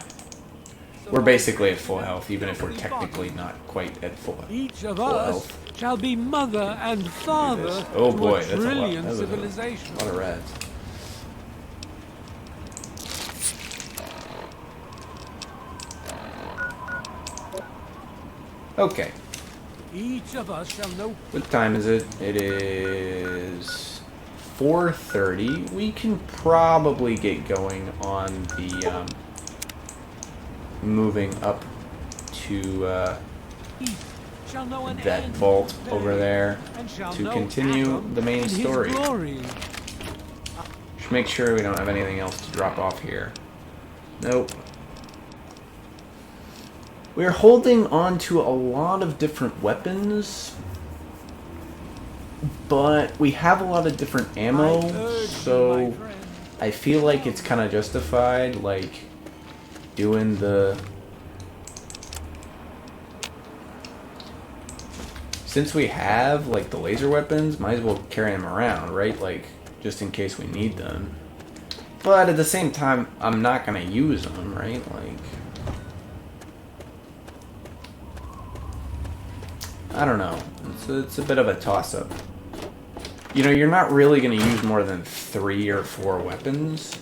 We're basically at full health, even if we're technically not quite at full Each of full us health. shall be mother and father Oh to boy, a that's a lot. trillion That was a civilization. lot of rats. Okay. Each of us shall know. What time is it? It is 4:30. We can probably get going on the moving up to Each shall know an that end vault to over day, there and shall to know continue Adam the main in his story. glory. Just make sure we don't have anything else to drop off here. Nope. We're holding on to a lot of different weapons, but we have a lot of different I ammo, urge you, so my friend, I feel like it's kind of justified, like, doing the... Since we have, like, the laser weapons, might as well carry them around, right? Like, just in case we need them. But at the same time, I'm not gonna use them, right? Like... I don't know. It's a bit of a toss-up. You know, you're not really going to use more than 3 or 4 weapons.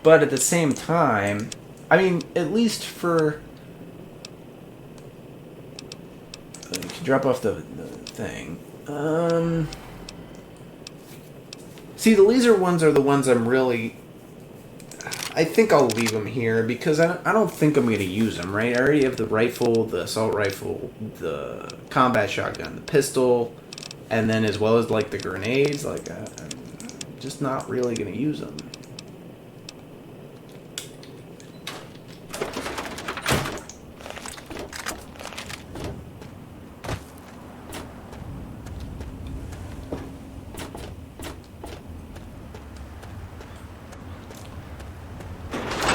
But at the same time, I mean, at least for... You can drop off the thing. See, the laser ones are the ones I'm really... I think I'll leave them here because I don't think I'm going to use them, right? I already have the rifle, the assault rifle, the combat shotgun, the pistol, and then as well as, like, the grenades. Like, I'm just not really going to use them.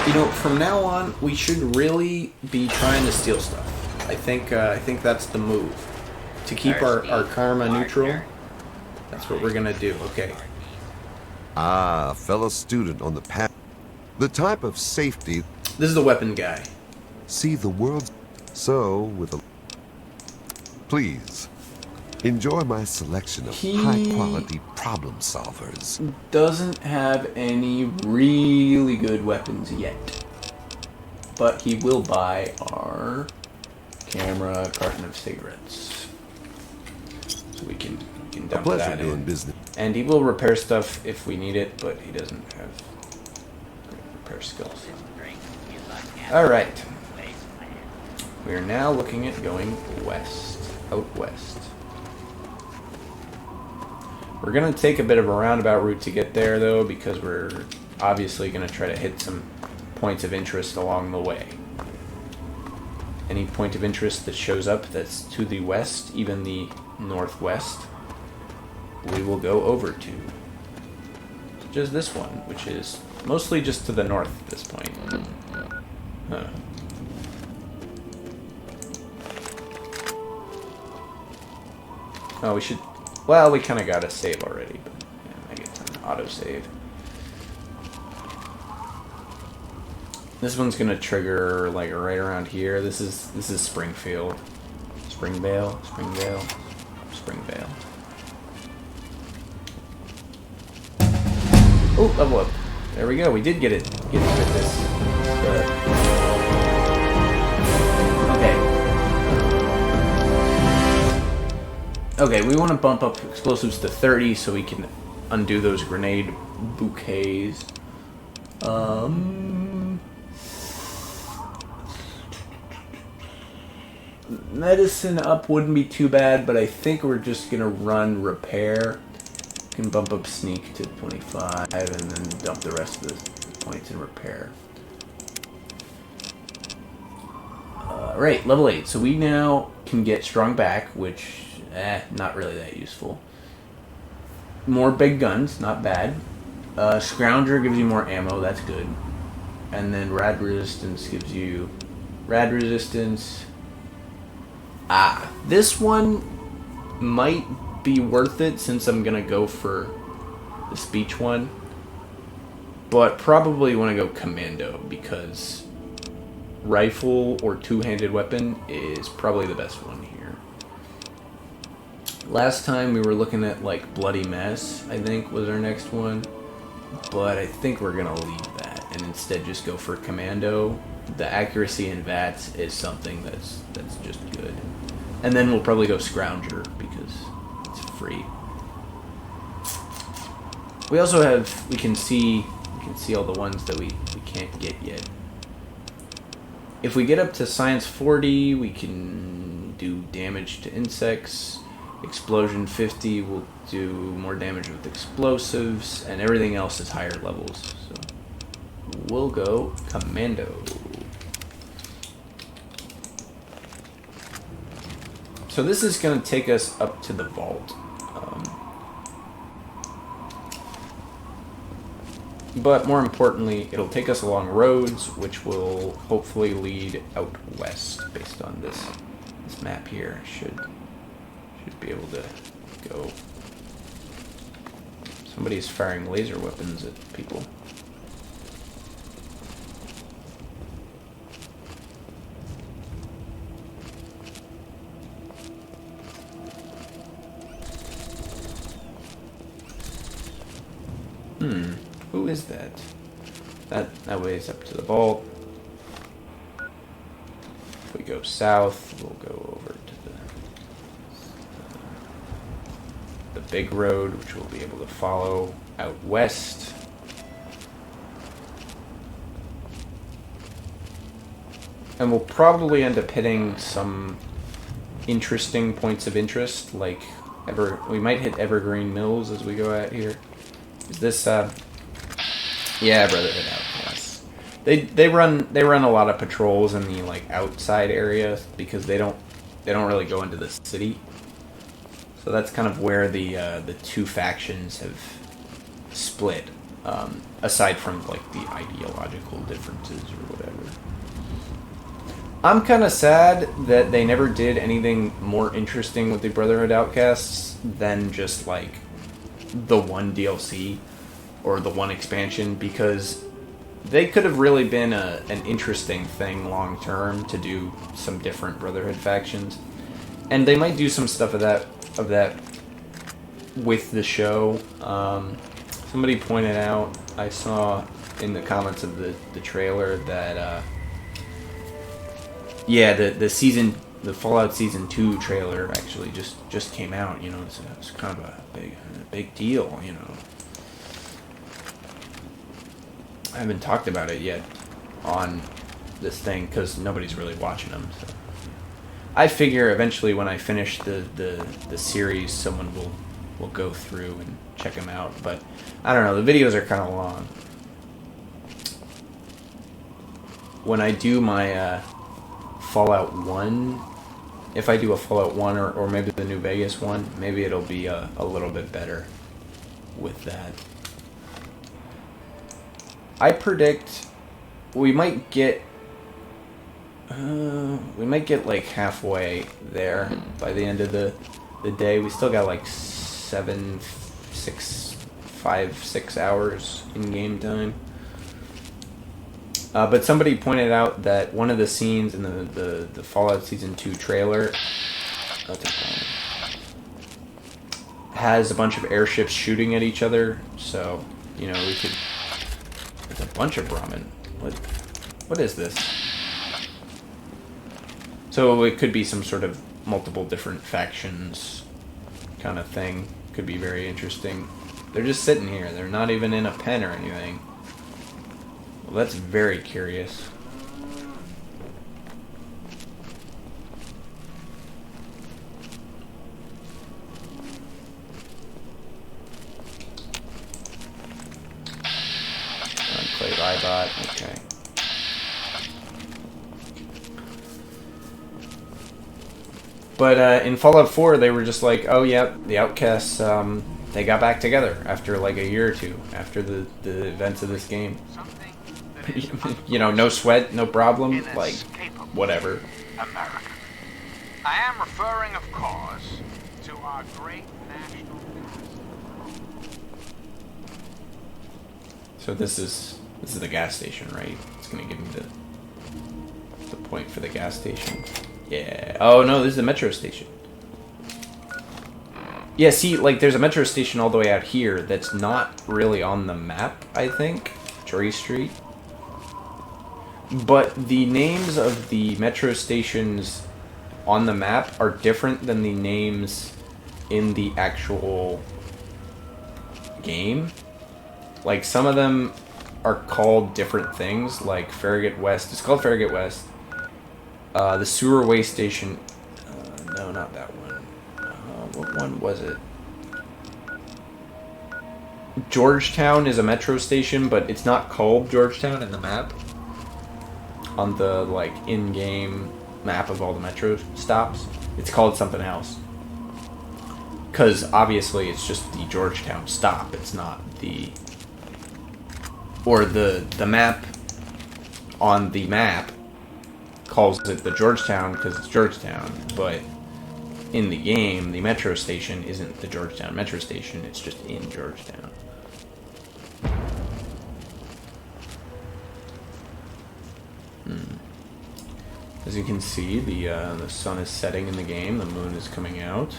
You know, from now on, we should really be trying to steal stuff. I think that's the move. To keep our karma neutral, that's what we're gonna do. Okay. Ah, fellow student on the path. The type of safety. This is the weapon guy. See the world. So, with a. Please, enjoy my selection of high-quality problem solvers. Doesn't have any really good weapons yet. But he will buy our camera, carton of cigarettes. So we can dump Pleasure that doing in. business. And he will repair stuff if we need it, but he doesn't have great repair skills. Alright. We are now looking at going west. Out west. We're going to take a bit of a roundabout route to get there, though, because we're obviously going to try to hit some points of interest along the way. Any point of interest that shows up that's to the west, even the northwest, we will go over to. Such as this one, which is mostly just to the north at this point. Huh. Oh, we should... Well, we kind of got a save already, but yeah, Megaton auto-save. This one's gonna trigger like right around here. This is Springfield. Springvale. Oh, level up. There we go. We did get it. Get this. Okay, we want to bump up explosives to 30 so we can undo those grenade bouquets. Medicine up wouldn't be too bad, but I think we're just going to run repair. We can bump up sneak to 25 and then dump the rest of the points in repair. Alright, level 8. So we now can get strong back, which, not really that useful. More big guns, not bad. Scrounger gives you more ammo, that's good. And then rad resistance gives you rad resistance. This one might be worth it since I'm gonna go for the speech one. But probably want to go commando because rifle or two-handed weapon is probably the best one here. Last time we were looking at like bloody mess, I think was our next one. But I think we're gonna leave that and instead just go for commando. The accuracy in VATS is something that's just good. And then we'll probably go Scrounger because it's free. We also have, we can see all the ones that we can't get yet. If we get up to science 40, we can do damage to insects. Explosion 50 will do more damage with explosives, and everything else is higher levels. So we'll go commando. So this is going to take us up to the vault. But more importantly, it'll take us along roads, which will hopefully lead out west based on this map here. Should be able to go. Somebody's firing laser weapons at people. Who is that? That way is up to the vault. If we go south, we'll go over to the big road, which we'll be able to follow out west. And we'll probably end up hitting some interesting points of interest, like we might hit Evergreen Mills as we go out here. Is this yeah, Brotherhood Outcasts. They run a lot of patrols in the like outside area because they don't really go into the city. So that's kind of where the two factions have split, aside from like the ideological differences or whatever. I'm kind of sad that they never did anything more interesting with the Brotherhood Outcasts than just like the one DLC or the one expansion, because they could have really been an interesting thing long term to do some different Brotherhood factions, and they might do some stuff of that with the show. Somebody pointed out, I saw in the comments of the trailer that yeah, the Fallout Season 2 trailer actually just came out. You know, it's kind of a big deal. You know, I haven't talked about it yet on this thing because nobody's really watching them. So I figure eventually when I finish the series, someone will go through and check them out. But I don't know. The videos are kind of long. When I do my Fallout 1, if I do a Fallout 1 or maybe the New Vegas one, maybe it'll be a little bit better with that. I predict we might get like halfway there by the end of the day. We still got like 6 hours in game time. But somebody pointed out that one of the scenes in the Fallout Season 2 trailer has a bunch of airships shooting at each other. So, you know, we could... There's a bunch of Brahmin. What is this? So it could be some sort of multiple different factions kind of thing. Could be very interesting. They're just sitting here. They're not even in a pen or anything. Well, that's very curious. Enclave iBot, okay. But in Fallout 4, they were just like, oh yeah, the Outcasts, they got back together after like a year or two after the events of this game. You know, no sweat, no problem, like, whatever. America. I am referring, of course, to our great national past. So this is the gas station, right? It's gonna give me the point for the gas station. Yeah. Oh no, this is the metro station. Yeah, see, like there's a metro station all the way out here that's not really on the map, I think. Jory Street. But the names of the metro stations on the map are different than the names in the actual game. Like, some of them are called different things, like Farragut West. It's called Farragut West. The sewer waste station... no, not that one. What one was it? Georgetown is a metro station, but it's not called Georgetown in the map. On the, like, in-game map of all the metro stops. It's called something else. Because, obviously, it's just the Georgetown stop. It's not the... Or the map on the map calls it the Georgetown because it's Georgetown, but in the game, the metro station isn't the Georgetown metro station, it's just in Georgetown. As you can see, the sun is setting in the game, the moon is coming out.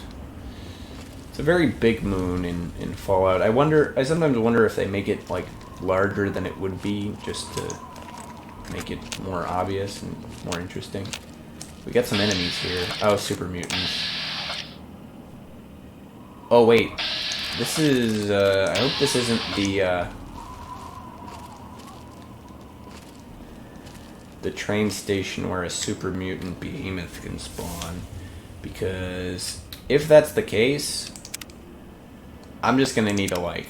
It's a very big moon in Fallout. I sometimes wonder if they make it, like, larger than it would be, just to make it more obvious and more interesting. We got some enemies here. Oh, super mutants. Oh, wait. This is, I hope this isn't the train station where a super mutant behemoth can spawn. Because if that's the case, I'm just gonna need to, like,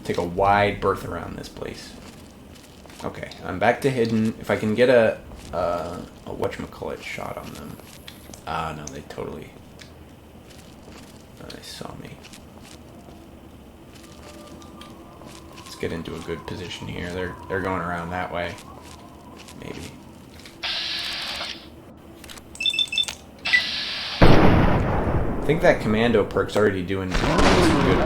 take a wide berth around this place. Okay, I'm back to hidden. If I can get a whatchamacallit shot on them. Ah, no, they totally... they saw me. Let's get into a good position here. They're going around that way. Maybe. I think that commando perk's already doing some good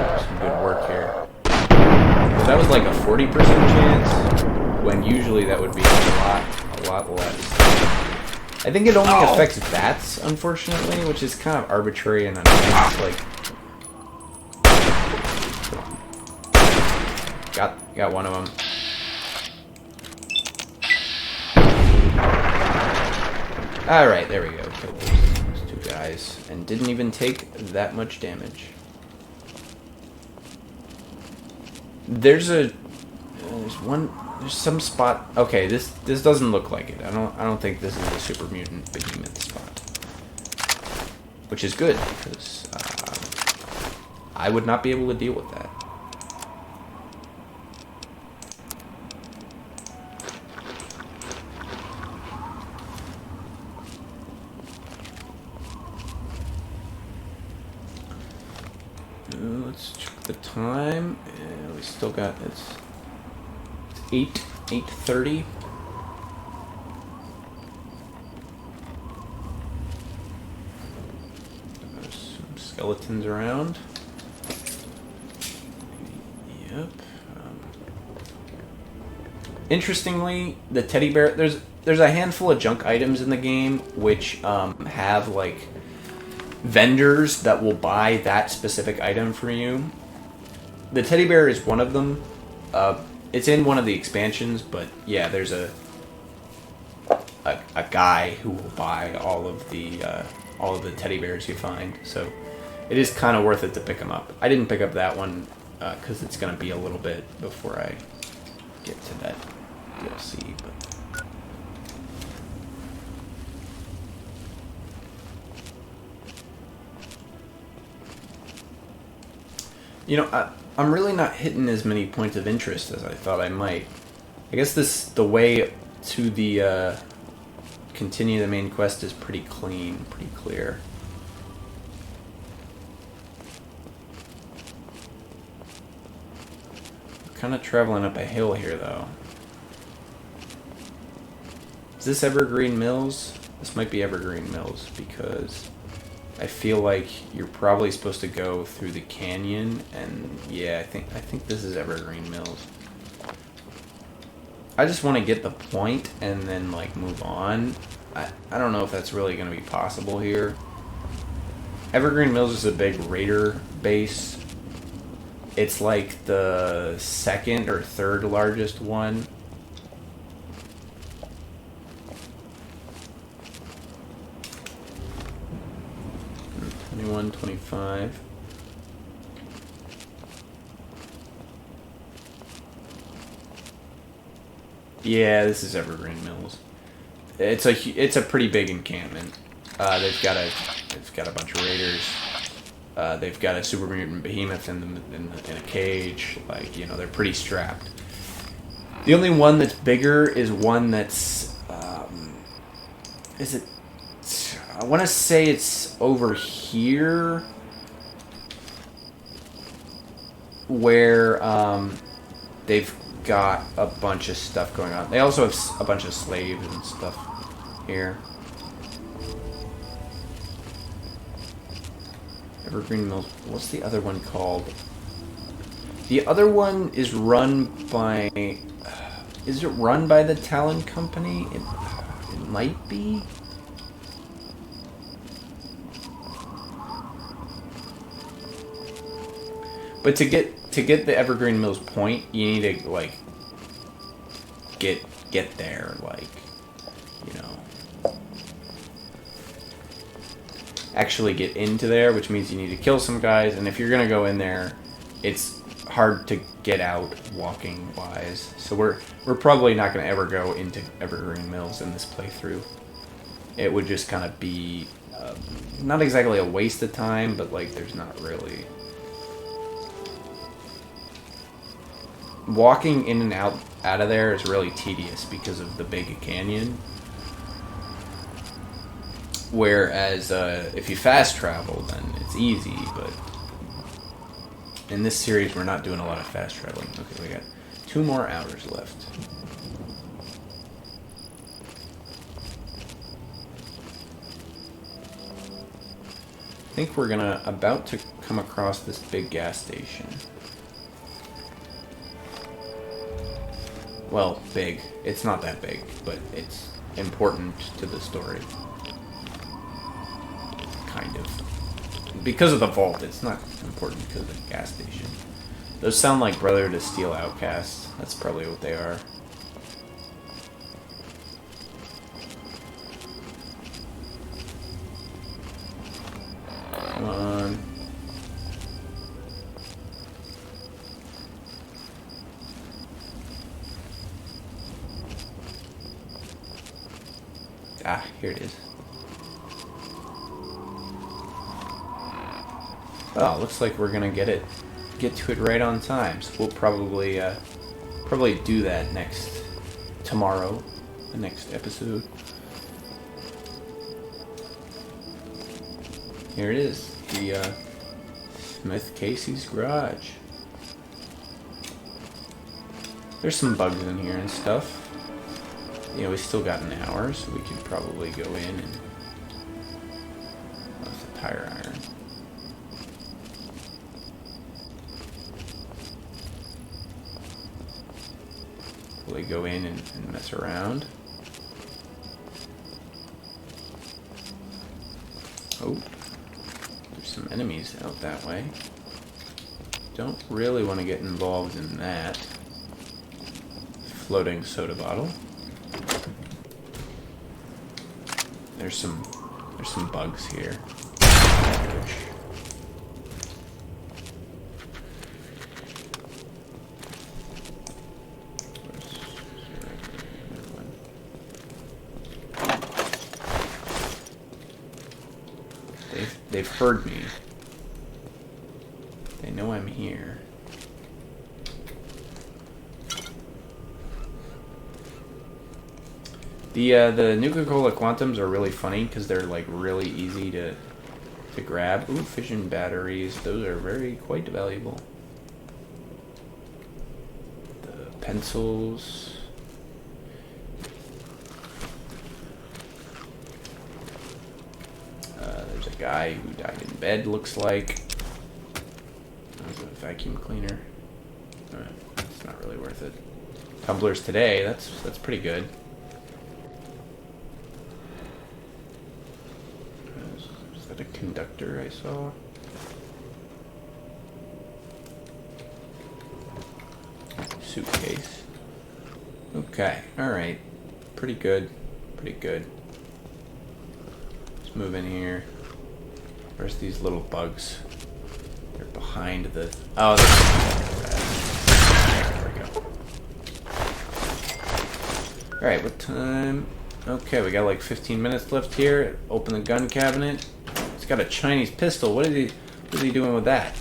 work here. So that was like a 40% chance, when usually that would be a lot less. I think it only affects bats, unfortunately, which is kind of arbitrary and unfair. Like, got one of them. All right, there we go. Killed those two guys, and didn't even take that much damage. There's some spot. Okay, this doesn't look like it. I don't think this is a super mutant behemoth spot, which is good because I would not be able to deal with that. Let's check the time. We still got it's 8:30. There's some skeletons around. Yep. Interestingly, the teddy bear. There's a handful of junk items in the game which have like vendors that will buy that specific item for you. The teddy bear is one of them. It's in one of the expansions, but yeah, there's a guy who will buy all of the teddy bears you find. So it is kind of worth it to pick them up. I didn't pick up that one because it's going to be a little bit before I get to that DLC. But you know, I'm really not hitting as many points of interest as I thought I might. I guess the way to the continue the main quest is pretty clean, pretty clear. We're kind of traveling up a hill here, though. Is this Evergreen Mills? This might be Evergreen Mills, because I feel like you're probably supposed to go through the canyon, and yeah, I think this is Evergreen Mills. I just want to get the point and then like move on. I don't know if that's really going to be possible here. Evergreen Mills is a big raider base. It's like the second or third largest one. $21.25. Yeah, this is Evergreen Mills. It's a pretty big encampment. They've got a bunch of raiders. They've got a super mutant behemoth in a cage. Like, you know, they're pretty strapped. The only one that's bigger is one that's I want to say it's over here where they've got a bunch of stuff going on. They also have a bunch of slaves and stuff here. Evergreen Mills. What's the other one called? The other one is run by... is it run by the Talon Company? It might be. But to get the Evergreen Mills point, you need to like get there, like, you know, actually get into there, which means you need to kill some guys, and if you're gonna go in there, it's hard to get out walking wise. So we're probably not gonna ever go into Evergreen Mills in this playthrough. It would just kind of be not exactly a waste of time, but like there's not really. Walking in and out of there is really tedious because of the big canyon. Whereas if you fast travel, then it's easy. But in this series, we're not doing a lot of fast traveling. Okay, we got 2 more hours left. I think we're about to come across this big gas station. Well, big. It's not that big, but it's important to the story. Kind of. Because of the vault, it's not important because of the gas station. Those sound like Brother to Steel outcasts. That's probably what they are. Come on. Ah, here it is. Oh, looks like we're gonna get to it right on time. So we'll probably do that tomorrow, the next episode. Here it is, the Smith Casey's garage. There's some bugs in here and stuff. You know, we still got an hour, so we could probably go in and... That's a tire iron. Probably go in and mess around. Oh, there's some enemies out that way. Don't really want to get involved in that. Floating soda bottle. There's some bugs here. They've heard me. They know I'm here. The Nuka-Cola Quantums are really funny because they're like really easy to grab. Ooh, fission batteries. Those are quite valuable. The pencils. There's a guy who died in bed, looks like. There's a vacuum cleaner. It's not really worth it. Tumblers today, that's pretty good. Is that a conductor I saw? Suitcase. Okay, alright. Pretty good. Pretty good. Let's move in here. Where's these little bugs? They're behind the... Oh, there we go. Alright, what time? Okay, we got like 15 minutes left here. Open the gun cabinet. It's got a Chinese pistol. What is he doing with that?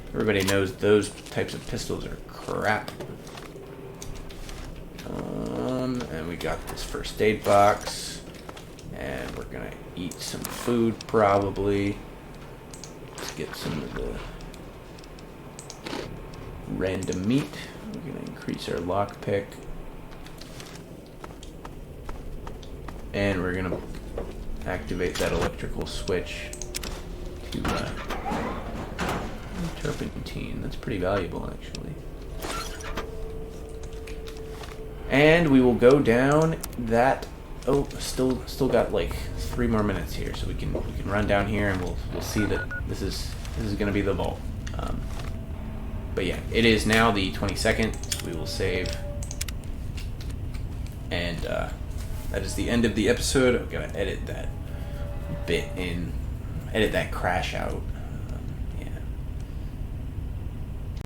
Everybody knows those types of pistols are crap. And we got this first aid box. And we're gonna eat some food probably. Let's get some of the random meat. We're gonna increase our lockpick. And we're gonna activate that electrical switch to turpentine. That's pretty valuable, actually. And we will go down that. Oh, still got like 3 more minutes here, so we can run down here and we'll see that this is gonna be the vault. But yeah, it is now the 22nd. So we will save, and that is the end of the episode. I'm gonna edit that bit in, edit that crash out.